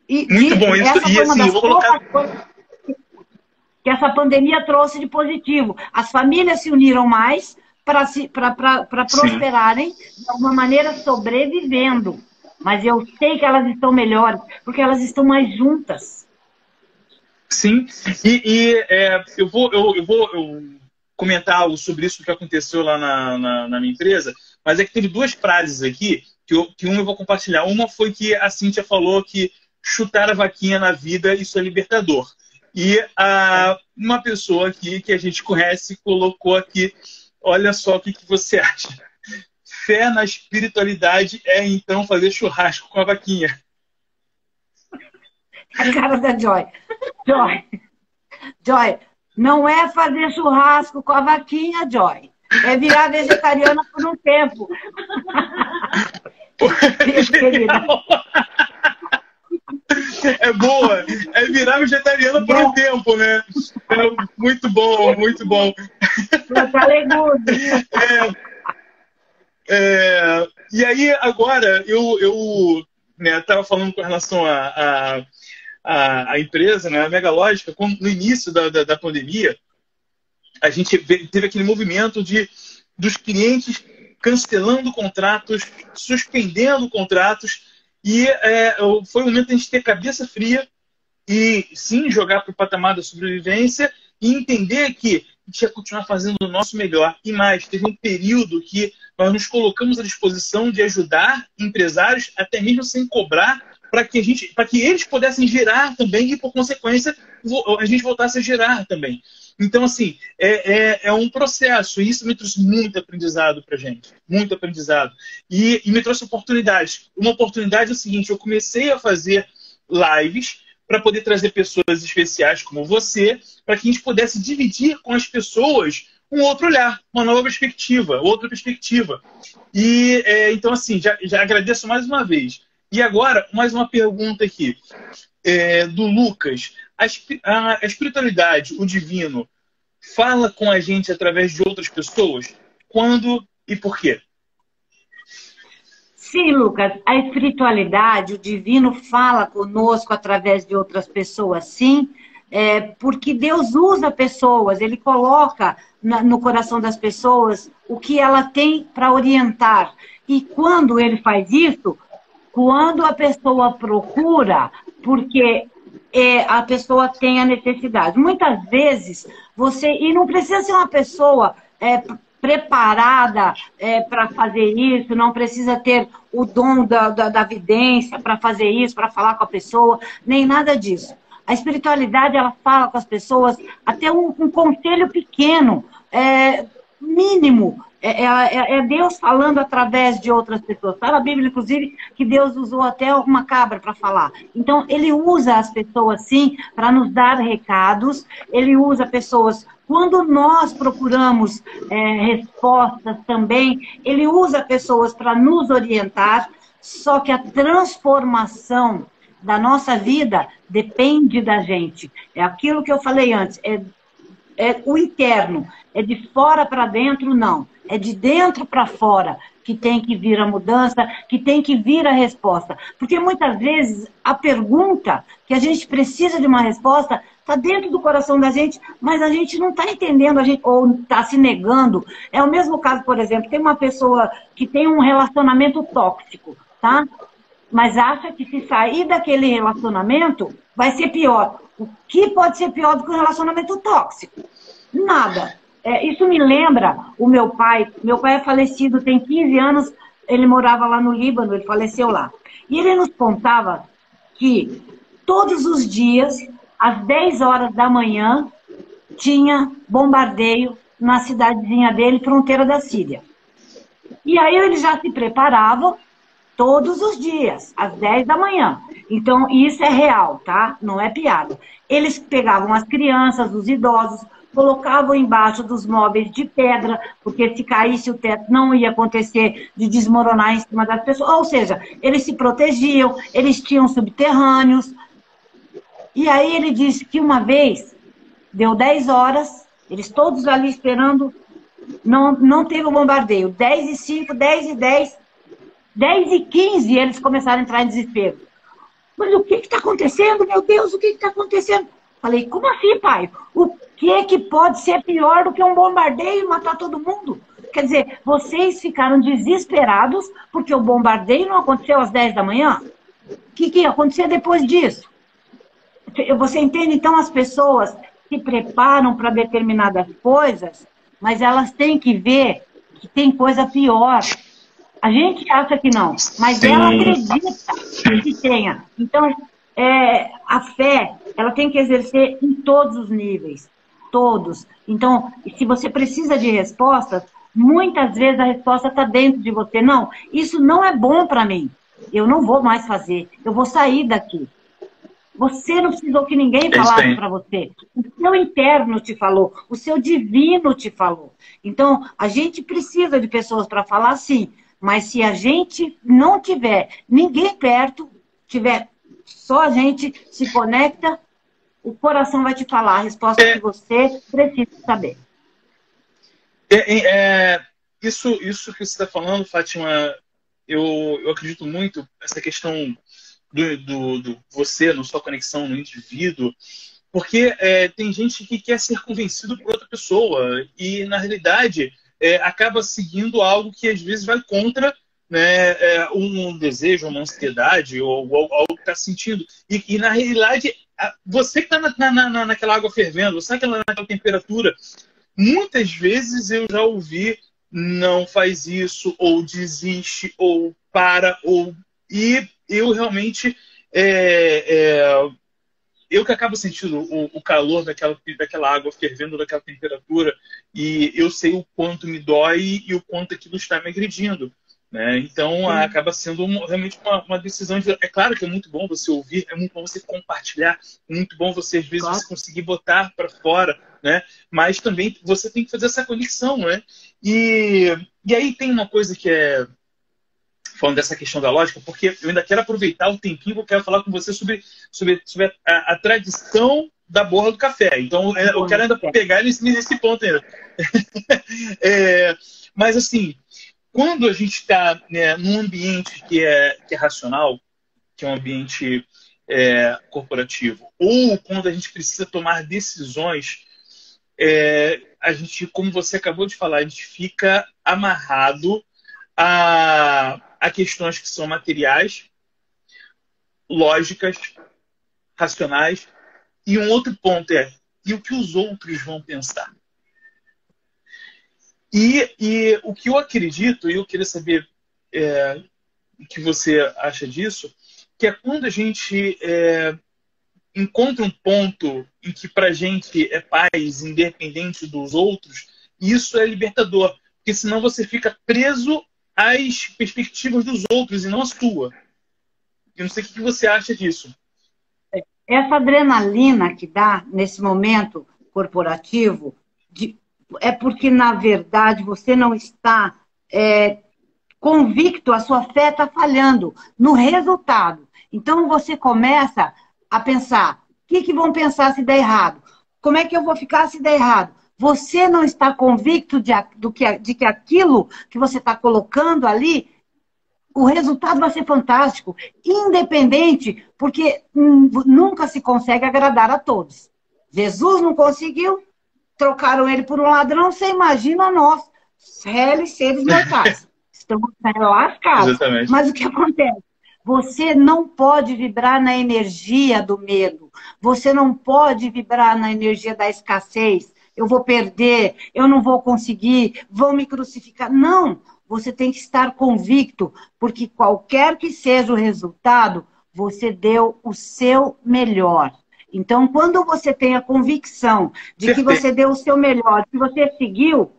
E muito bom isso. essa E foi uma assim, eu das vou colocar. poucas coisas que essa pandemia trouxe de positivo. As famílias se uniram mais para Sim. prosperarem de alguma maneira sobrevivendo. Mas eu sei que elas estão melhores, porque elas estão mais juntas. Sim, eu vou comentar algo sobre isso que aconteceu lá na minha empresa, mas é que teve duas frases aqui que uma eu vou compartilhar. Uma foi que a Cíntia falou que chutar a vaquinha na vida, isso é libertador. E uma pessoa aqui que a gente conhece colocou aqui, olha só o que você acha. Fé na espiritualidade é então fazer churrasco com a vaquinha. A cara da Joy. Joy, não é fazer churrasco com a vaquinha, Joy. É virar vegetariana por um tempo. Genial. É boa. É virar vegetariana por um tempo, né? É muito bom, muito bom. E aí, agora, eu estava falando com relação à empresa, né, a Megalógica, no início da pandemia, a gente teve aquele movimento dos clientes cancelando contratos, suspendendo contratos, e foi o momento de a gente ter cabeça fria e, sim, jogar para o patamar da sobrevivência e entender que a gente ia continuar fazendo o nosso melhor. E mais, teve um período que nós nos colocamos à disposição de ajudar empresários, até mesmo sem cobrar, para que eles pudessem gerar também e, por consequência, a gente voltasse a gerar também. Então, assim, é um processo, e isso me trouxe muito aprendizado para a gente, muito aprendizado. E me trouxe oportunidades. Uma oportunidade é o seguinte, eu comecei a fazer lives para poder trazer pessoas especiais como você, para que a gente pudesse dividir com as pessoas um outro olhar, uma nova perspectiva, outra perspectiva. E, então, assim, já agradeço mais uma vez. E agora, mais uma pergunta aqui, do Lucas. A espiritualidade, o divino, fala com a gente através de outras pessoas? Quando e por quê? Sim, Lucas, a espiritualidade, o divino fala conosco através de outras pessoas, sim, porque Deus usa pessoas, Ele coloca no coração das pessoas o que ela tem para orientar. E quando Ele faz isso, quando a pessoa procura, porque a pessoa tem a necessidade. Muitas vezes, e não precisa ser uma pessoa preparada para fazer isso, não precisa ter o dom da vidência para fazer isso, para falar com a pessoa, nem nada disso. A espiritualidade, ela fala com as pessoas até um conselho pequeno, mínimo. É Deus falando através de outras pessoas. Fala a Bíblia, inclusive, que Deus usou até uma cabra para falar. Então, Ele usa as pessoas, sim, para nos dar recados. Ele usa pessoas... Quando nós procuramos respostas também, Ele usa pessoas para nos orientar, só que a transformação da nossa vida depende da gente. É aquilo que eu falei antes, o interno, é de fora para dentro, não. É de dentro para fora que tem que vir a mudança, que tem que vir a resposta. Porque muitas vezes a pergunta que a gente precisa de uma resposta está dentro do coração da gente, mas a gente não está entendendo, ou está se negando. É o mesmo caso, por exemplo, tem uma pessoa que tem um relacionamento tóxico, tá? Mas acha que se sair daquele relacionamento vai ser pior. O que pode ser pior do que um relacionamento tóxico? Nada. Isso me lembra o meu pai. Meu pai é falecido, tem 15 anos, ele morava lá no Líbano, ele faleceu lá. E ele nos contava que todos os dias, às 10 horas da manhã, tinha bombardeio na cidadezinha dele, fronteira da Síria. E aí ele já se preparava todos os dias, às 10 da manhã. Então, isso é real, tá? Não é piada. Eles pegavam as crianças, os idosos, colocavam embaixo dos móveis de pedra, porque se caísse o teto não ia acontecer de desmoronar em cima das pessoas. Ou seja, eles se protegiam, eles tinham subterrâneos. E aí ele disse que uma vez, deu 10 horas, eles todos ali esperando, não teve o bombardeio. 10h05, 10h10, 10h15 eles começaram a entrar em desespero. Mas o que está acontecendo, meu Deus, o que está acontecendo? Falei, como assim, pai? O que pode ser pior do que um bombardeio e matar todo mundo? Quer dizer, vocês ficaram desesperados porque o bombardeio não aconteceu às 10 da manhã? O que ia acontecer depois disso? Você entende? Então, as pessoas se preparam para determinadas coisas, mas elas têm que ver que tem coisa pior. A gente acha que não, mas sim, ela acredita que tenha. Então, a fé, ela tem que exercer em todos os níveis, todos. Então, se você precisa de respostas, muitas vezes a resposta está dentro de você. Não, isso não é bom para mim, eu não vou mais fazer, eu vou sair daqui. Você não precisou que ninguém falasse para você. O seu interno te falou, o seu divino te falou. Então, a gente precisa de pessoas para falar, sim. Mas se a gente não tiver ninguém perto, tiver só a gente se conecta, o coração vai te falar a resposta que você precisa saber. Isso que você está falando, Fátima, eu acredito muito nessa questão do você, na sua conexão no indivíduo, porque tem gente que quer ser convencido por outra pessoa e, na realidade, acaba seguindo algo que às vezes vai contra, né, um desejo, uma ansiedade ou algo que está sentindo. E, na realidade, você que está naquela água fervendo, você que está naquela temperatura, muitas vezes eu já ouvi não faz isso, ou desiste, ou para, e eu realmente eu que acabo sentindo o calor daquela água fervendo, daquela temperatura, e eu sei o quanto me dói e o quanto aquilo está me agredindo, né? Então, acaba sendo realmente uma decisão. É claro que é muito bom você ouvir, é muito bom você compartilhar, é muito bom você, às vezes, você conseguir botar para fora, né? Mas também você tem que fazer essa conexão, né? E aí tem uma coisa que falando dessa questão da lógica, porque eu ainda quero aproveitar o tempinho que eu quero falar com você sobre a tradição da borra do café. Então, eu quero ainda pegar nesse ponto ainda. Mas, assim, quando a gente está, né, num ambiente que é racional, que é um ambiente corporativo, ou quando a gente precisa tomar decisões, a gente, como você acabou de falar, a gente fica amarrado a questões que são materiais, lógicas, racionais. E um outro ponto e o que os outros vão pensar? E o que eu acredito, e eu queria saber o que você acha disso, que é quando a gente encontra um ponto em que pra gente é paz, independente dos outros, isso é libertador. Porque senão você fica preso às perspectivas dos outros e não à sua. Eu não sei o que você acha disso. Essa adrenalina que dá nesse momento corporativo é porque, na verdade, você não está convicto, a sua fé está falhando no resultado. Então, você começa a pensar, o que vão pensar se der errado? Como é que eu vou ficar se der errado? Você não está convicto de que aquilo que você está colocando ali, o resultado vai ser fantástico, independente, porque nunca se consegue agradar a todos. Jesus não conseguiu, trocaram ele por um ladrão, você imagina nós, réis seres mortais. Estamos lascados. Exatamente. Mas o que acontece? Você não pode vibrar na energia do medo. Você não pode vibrar na energia da escassez. eu vou perder, eu não vou conseguir, vão me crucificar. Não, você tem que estar convicto, porque qualquer que seja o resultado, você deu o seu melhor. Então, quando você tem a convicção de que você deu o seu melhor, que você seguiu,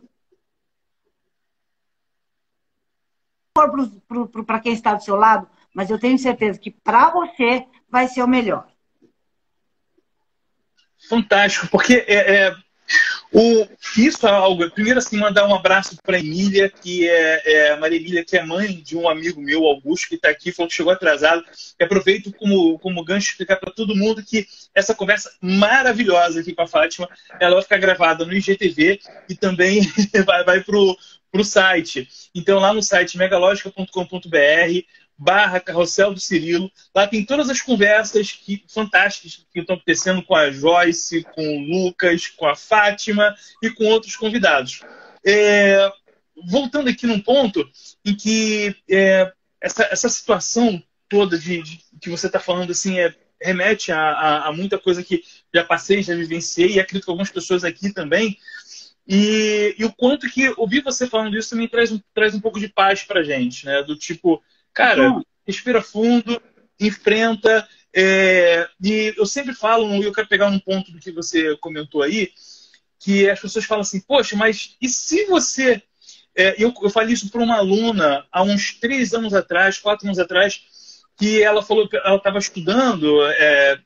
para quem está do seu lado, mas eu tenho certeza que para você vai ser o melhor. Fantástico, porque isso é algo. Primeiro, assim, mandar um abraço para a Emília, que a Maria Emília, que é mãe de um amigo meu, Augusto, que está aqui, falou que chegou atrasado. E aproveito como gancho explicar para todo mundo que essa conversa maravilhosa aqui com a Fátima, ela vai ficar gravada no IGTV e também vai para o site. Então, lá no site megalogica.com.br/Carrossel do Cirilo. Lá tem todas as conversas fantásticas que estão acontecendo com a Joyce, com o Lucas, com a Fátima e com outros convidados. Voltando aqui num ponto em que essa situação toda que você está falando assim, remete a muita coisa que já passei, já vivenciei, e acredito que algumas pessoas aqui também. E o quanto que ouvir você falando isso também traz um pouco de paz pra gente, né? Do tipo, cara, respira fundo, enfrenta. E eu sempre falo, e eu quero pegar um ponto do que você comentou aí, que as pessoas falam assim, poxa, mas e se você... eu falei isso para uma aluna há uns 3 anos atrás, 4 anos atrás, que ela falou que ela estava estudando,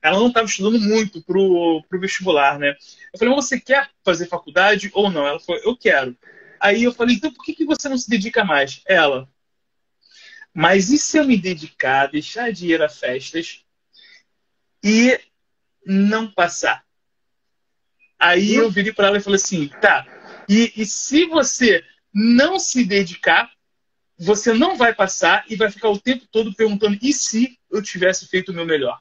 ela não estava estudando muito para o vestibular, né? Eu falei, você quer fazer faculdade ou não? Ela falou, eu quero. Aí eu falei, então por que você não se dedica mais? Ela, mas e se eu me dedicar, deixar de ir a festas e não passar? Aí eu virei para ela e falei assim, tá, e se você não se dedicar, você não vai passar e vai ficar o tempo todo perguntando, e se eu tivesse feito o meu melhor?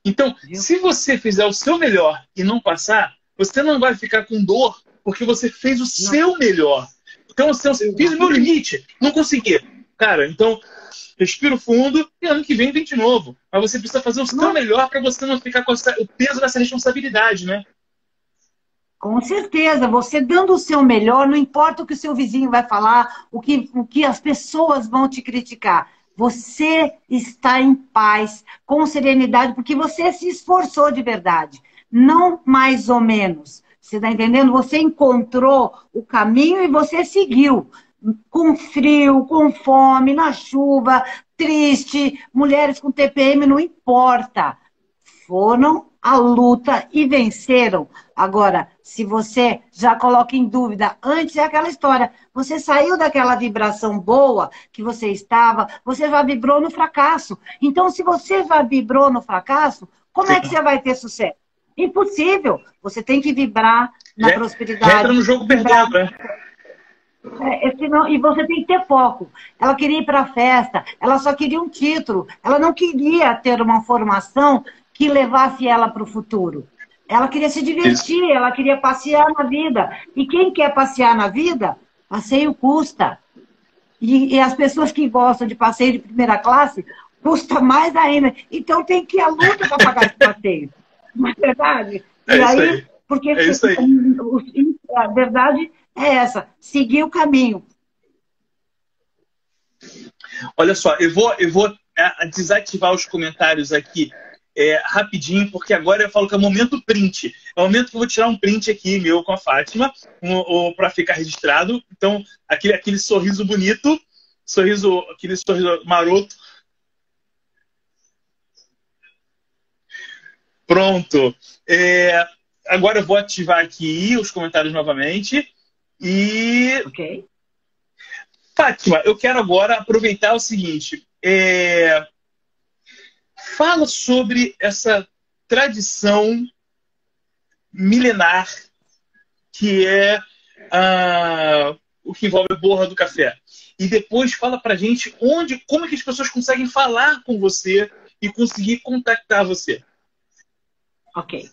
Então, se você fizer o seu melhor e não passar, você não vai ficar com dor, porque você fez o seu melhor. Então, se eu fiz o meu limite, não consegui. Cara, então, respira fundo e ano que vem de novo. Mas você precisa fazer o seu melhor para você não ficar com o peso dessa responsabilidade, né? Com certeza, você dando o seu melhor, não importa o que o seu vizinho vai falar, o que as pessoas vão te criticar. Você está em paz, com serenidade, porque você se esforçou de verdade, não mais ou menos. Você está entendendo? Você encontrou o caminho e você seguiu. Com frio, com fome, na chuva, triste, mulheres com TPM, não importa. Foram à luta e venceram. Agora, se você já coloca em dúvida, antes é aquela história, você saiu daquela vibração boa que você estava, você já vibrou no fracasso. Então, se você já vibrou no fracasso, como é que você vai ter sucesso? Impossível. Você tem que vibrar na prosperidade. Entra no jogo perdendo, né? E você tem que ter foco. Ela queria ir para a festa, ela só queria um título, ela não queria ter uma formação que levasse ela para o futuro. Ela queria se divertir, ela queria passear na vida. E quem quer passear na vida, passeio custa. E as pessoas que gostam de passeio de primeira classe, custa mais ainda. Então tem que ir à luta para pagar esse passeio. Não é verdade? E aí, porque isso aí. A verdade é essa, seguir o caminho. Olha só, eu vou desativar os comentários aqui rapidinho, porque agora eu falo que é o momento print. É o momento que eu vou tirar um print aqui, meu, com a Fátima, para ficar registrado. Então, aquele sorriso bonito, aquele sorriso maroto. Pronto. Agora eu vou ativar aqui os comentários novamente. E... Ok. Fátima, eu quero agora aproveitar o seguinte. Fala sobre essa tradição milenar que é o que envolve a borra do café. E depois fala pra gente como é que as pessoas conseguem falar com você e conseguir contactar você. Ok.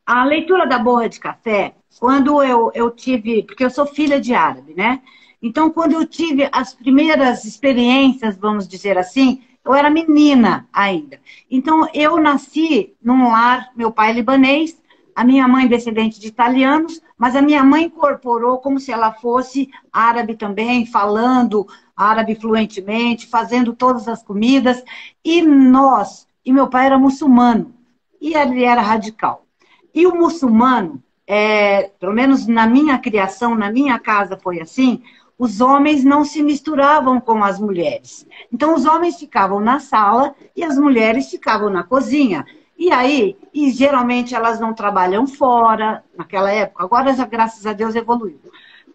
A leitura da borra de café, quando eu tive... Porque eu sou filha de árabe, né? Então, quando eu tive as primeiras experiências, vamos dizer assim, eu era menina ainda. Então, eu nasci num lar, meu pai é libanês, A minha mãe descendente de italianos, mas a minha mãe incorporou como se ela fosse árabe também, falando árabe fluentemente, fazendo todas as comidas. E meu pai era muçulmano, e ele era radical. E o muçulmano, pelo menos na minha criação, na minha casa foi assim, os homens não se misturavam com as mulheres. Então, os homens ficavam na sala e as mulheres ficavam na cozinha. E aí, geralmente elas não trabalham fora, naquela época, agora já, graças a Deus, evoluiu.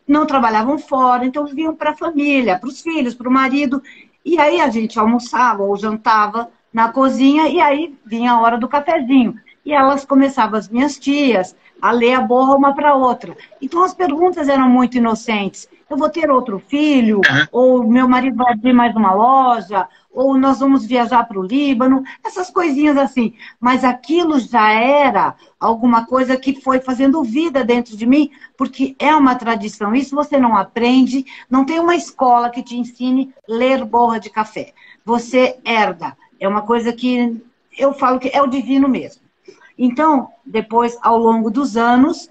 Não trabalhavam fora, então vinham para a família, para os filhos, para o marido. E aí a gente almoçava ou jantava na cozinha e aí vinha a hora do cafezinho. E elas começavam, as minhas tias, a ler a borra uma para outra. Então as perguntas eram muito inocentes. Eu vou ter outro filho? Ou meu marido vai abrir mais uma loja? Ou nós vamos viajar para o Líbano? Essas coisinhas assim. Mas aquilo já era alguma coisa que foi fazendo vida dentro de mim, porque é uma tradição. Isso você não aprende, não tem uma escola que te ensine a ler borra de café. Você herda. É uma coisa que eu falo que é o divino mesmo. Então, depois, ao longo dos anos,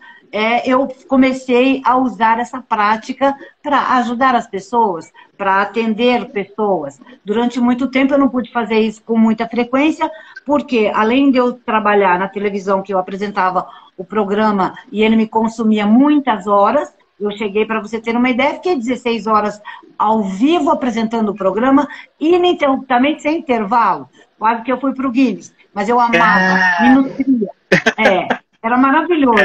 eu comecei a usar essa prática para ajudar as pessoas, para atender pessoas. Durante muito tempo eu não pude fazer isso com muita frequência, porque além de eu trabalhar na televisão, que eu apresentava o programa e ele me consumia muitas horas, eu cheguei, para você ter uma ideia, fiquei 16 horas ao vivo apresentando o programa, ininterruptamente, sem intervalo. Quase que eu fui para o Guinness. Mas eu amava, me nutria. Era maravilhoso.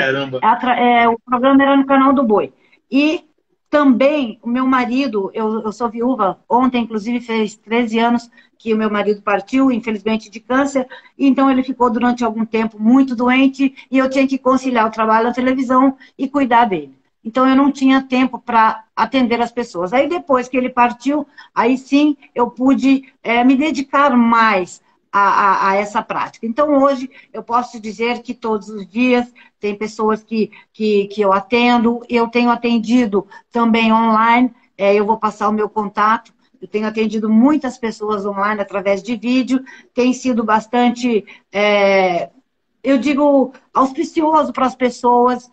O programa era no Canal do Boi. E também o meu marido, eu sou viúva, ontem inclusive fez 13 anos que o meu marido partiu, infelizmente de câncer, então ele ficou durante algum tempo muito doente e eu tinha que conciliar o trabalho na televisão e cuidar dele. Então eu não tinha tempo para atender as pessoas. Aí depois que ele partiu, aí sim eu pude me dedicar mais a essa prática. Então, hoje, eu posso dizer que todos os dias tem pessoas que eu atendo, eu tenho atendido também online, eu vou passar o meu contato, eu tenho atendido muitas pessoas online através de vídeo, tem sido bastante, eu digo, auspicioso para as pessoas,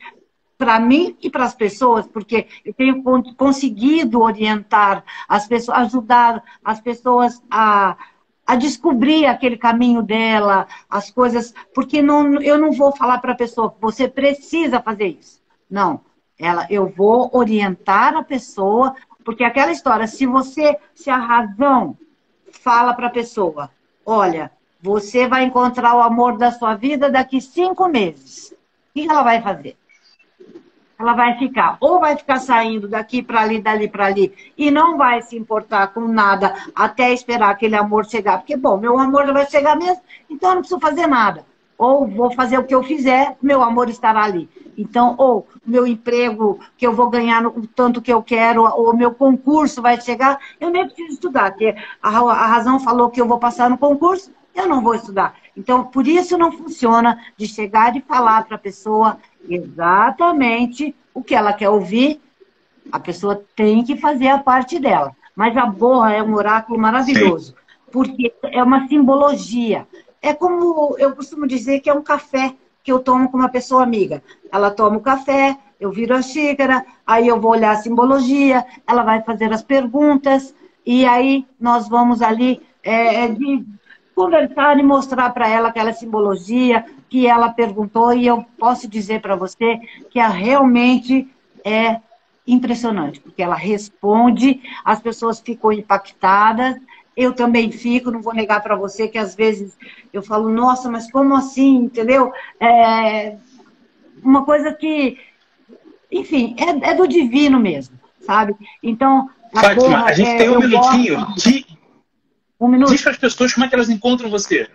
para mim e para as pessoas, porque eu tenho conseguido orientar as pessoas, ajudar as pessoas a descobrir aquele caminho dela, as coisas, porque eu não vou falar para a pessoa, você precisa fazer isso. Não, eu vou orientar a pessoa, porque aquela história, se a razão fala para a pessoa, olha, você vai encontrar o amor da sua vida daqui 5 meses, o que ela vai fazer? Ela vai ficar, ou vai ficar saindo daqui para ali, dali para ali, e não vai se importar com nada até esperar aquele amor chegar. Porque, bom, meu amor já vai chegar mesmo, então eu não preciso fazer nada. Ou vou fazer o que eu fizer, meu amor estará ali. Então, ou meu emprego, que eu vou ganhar o tanto que eu quero, ou meu concurso vai chegar, eu nem preciso estudar, porque a razão falou que eu vou passar no concurso, eu não vou estudar. Então, por isso não funciona de chegar e falar para a pessoa exatamente o que ela quer ouvir. A pessoa tem que fazer a parte dela. Mas a borra é um oráculo maravilhoso, porque é uma simbologia. É como eu costumo dizer que é um café que eu tomo com uma pessoa amiga. Ela toma o café, eu viro a xícara, aí eu vou olhar a simbologia, ela vai fazer as perguntas, e aí nós vamos ali conversar e mostrar para ela aquela simbologia que ela perguntou, e eu posso dizer para você que realmente é impressionante, porque ela responde, as pessoas ficam impactadas, eu também fico, não vou negar para você que às vezes eu falo, nossa, mas como assim, entendeu? Uma coisa que, enfim, é do divino mesmo, sabe? Então, Fátima, a gente tem um minutinho. Um minuto. Diz para as pessoas como é que elas encontram você.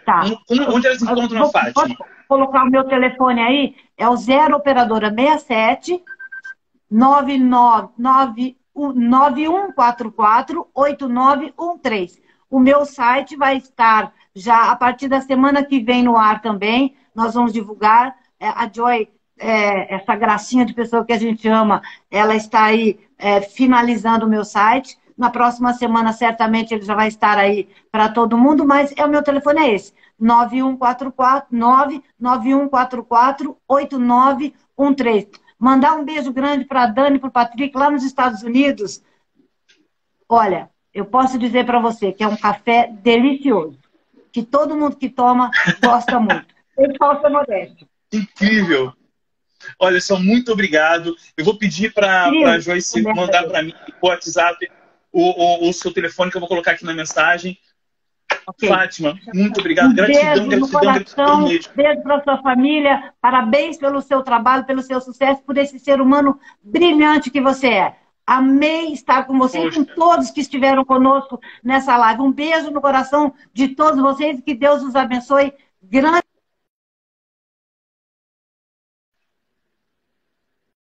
Tá. Onde elas encontram a Fátima? Posso colocar o meu telefone aí? É o 0 operadora 67 9144 8913. O meu site vai estar já a partir da semana que vem no ar também. Nós vamos divulgar. A Joy, essa gracinha de pessoa que a gente ama, ela está aí finalizando o meu site. Na próxima semana, certamente, ele já vai estar aí para todo mundo, mas o meu telefone é esse, 99144-8913. Mandar um beijo grande para a Dani e para o Patrick, lá nos Estados Unidos. Olha, eu posso dizer para você que é um café delicioso, que todo mundo que toma gosta muito. Sem falsa modéstia. Incrível. Olha só, muito obrigado. Eu vou pedir para a Joyce mandar para mim o WhatsApp o seu telefone, que eu vou colocar aqui na mensagem. Okay. Fátima, muito obrigado. Gratidão, gratidão mesmo. Beijo para sua família. Parabéns pelo seu trabalho, pelo seu sucesso, por esse ser humano brilhante que você é. Amei estar com você e com todos que estiveram conosco nessa live. Um beijo no coração de todos vocês e que Deus os abençoe. Grande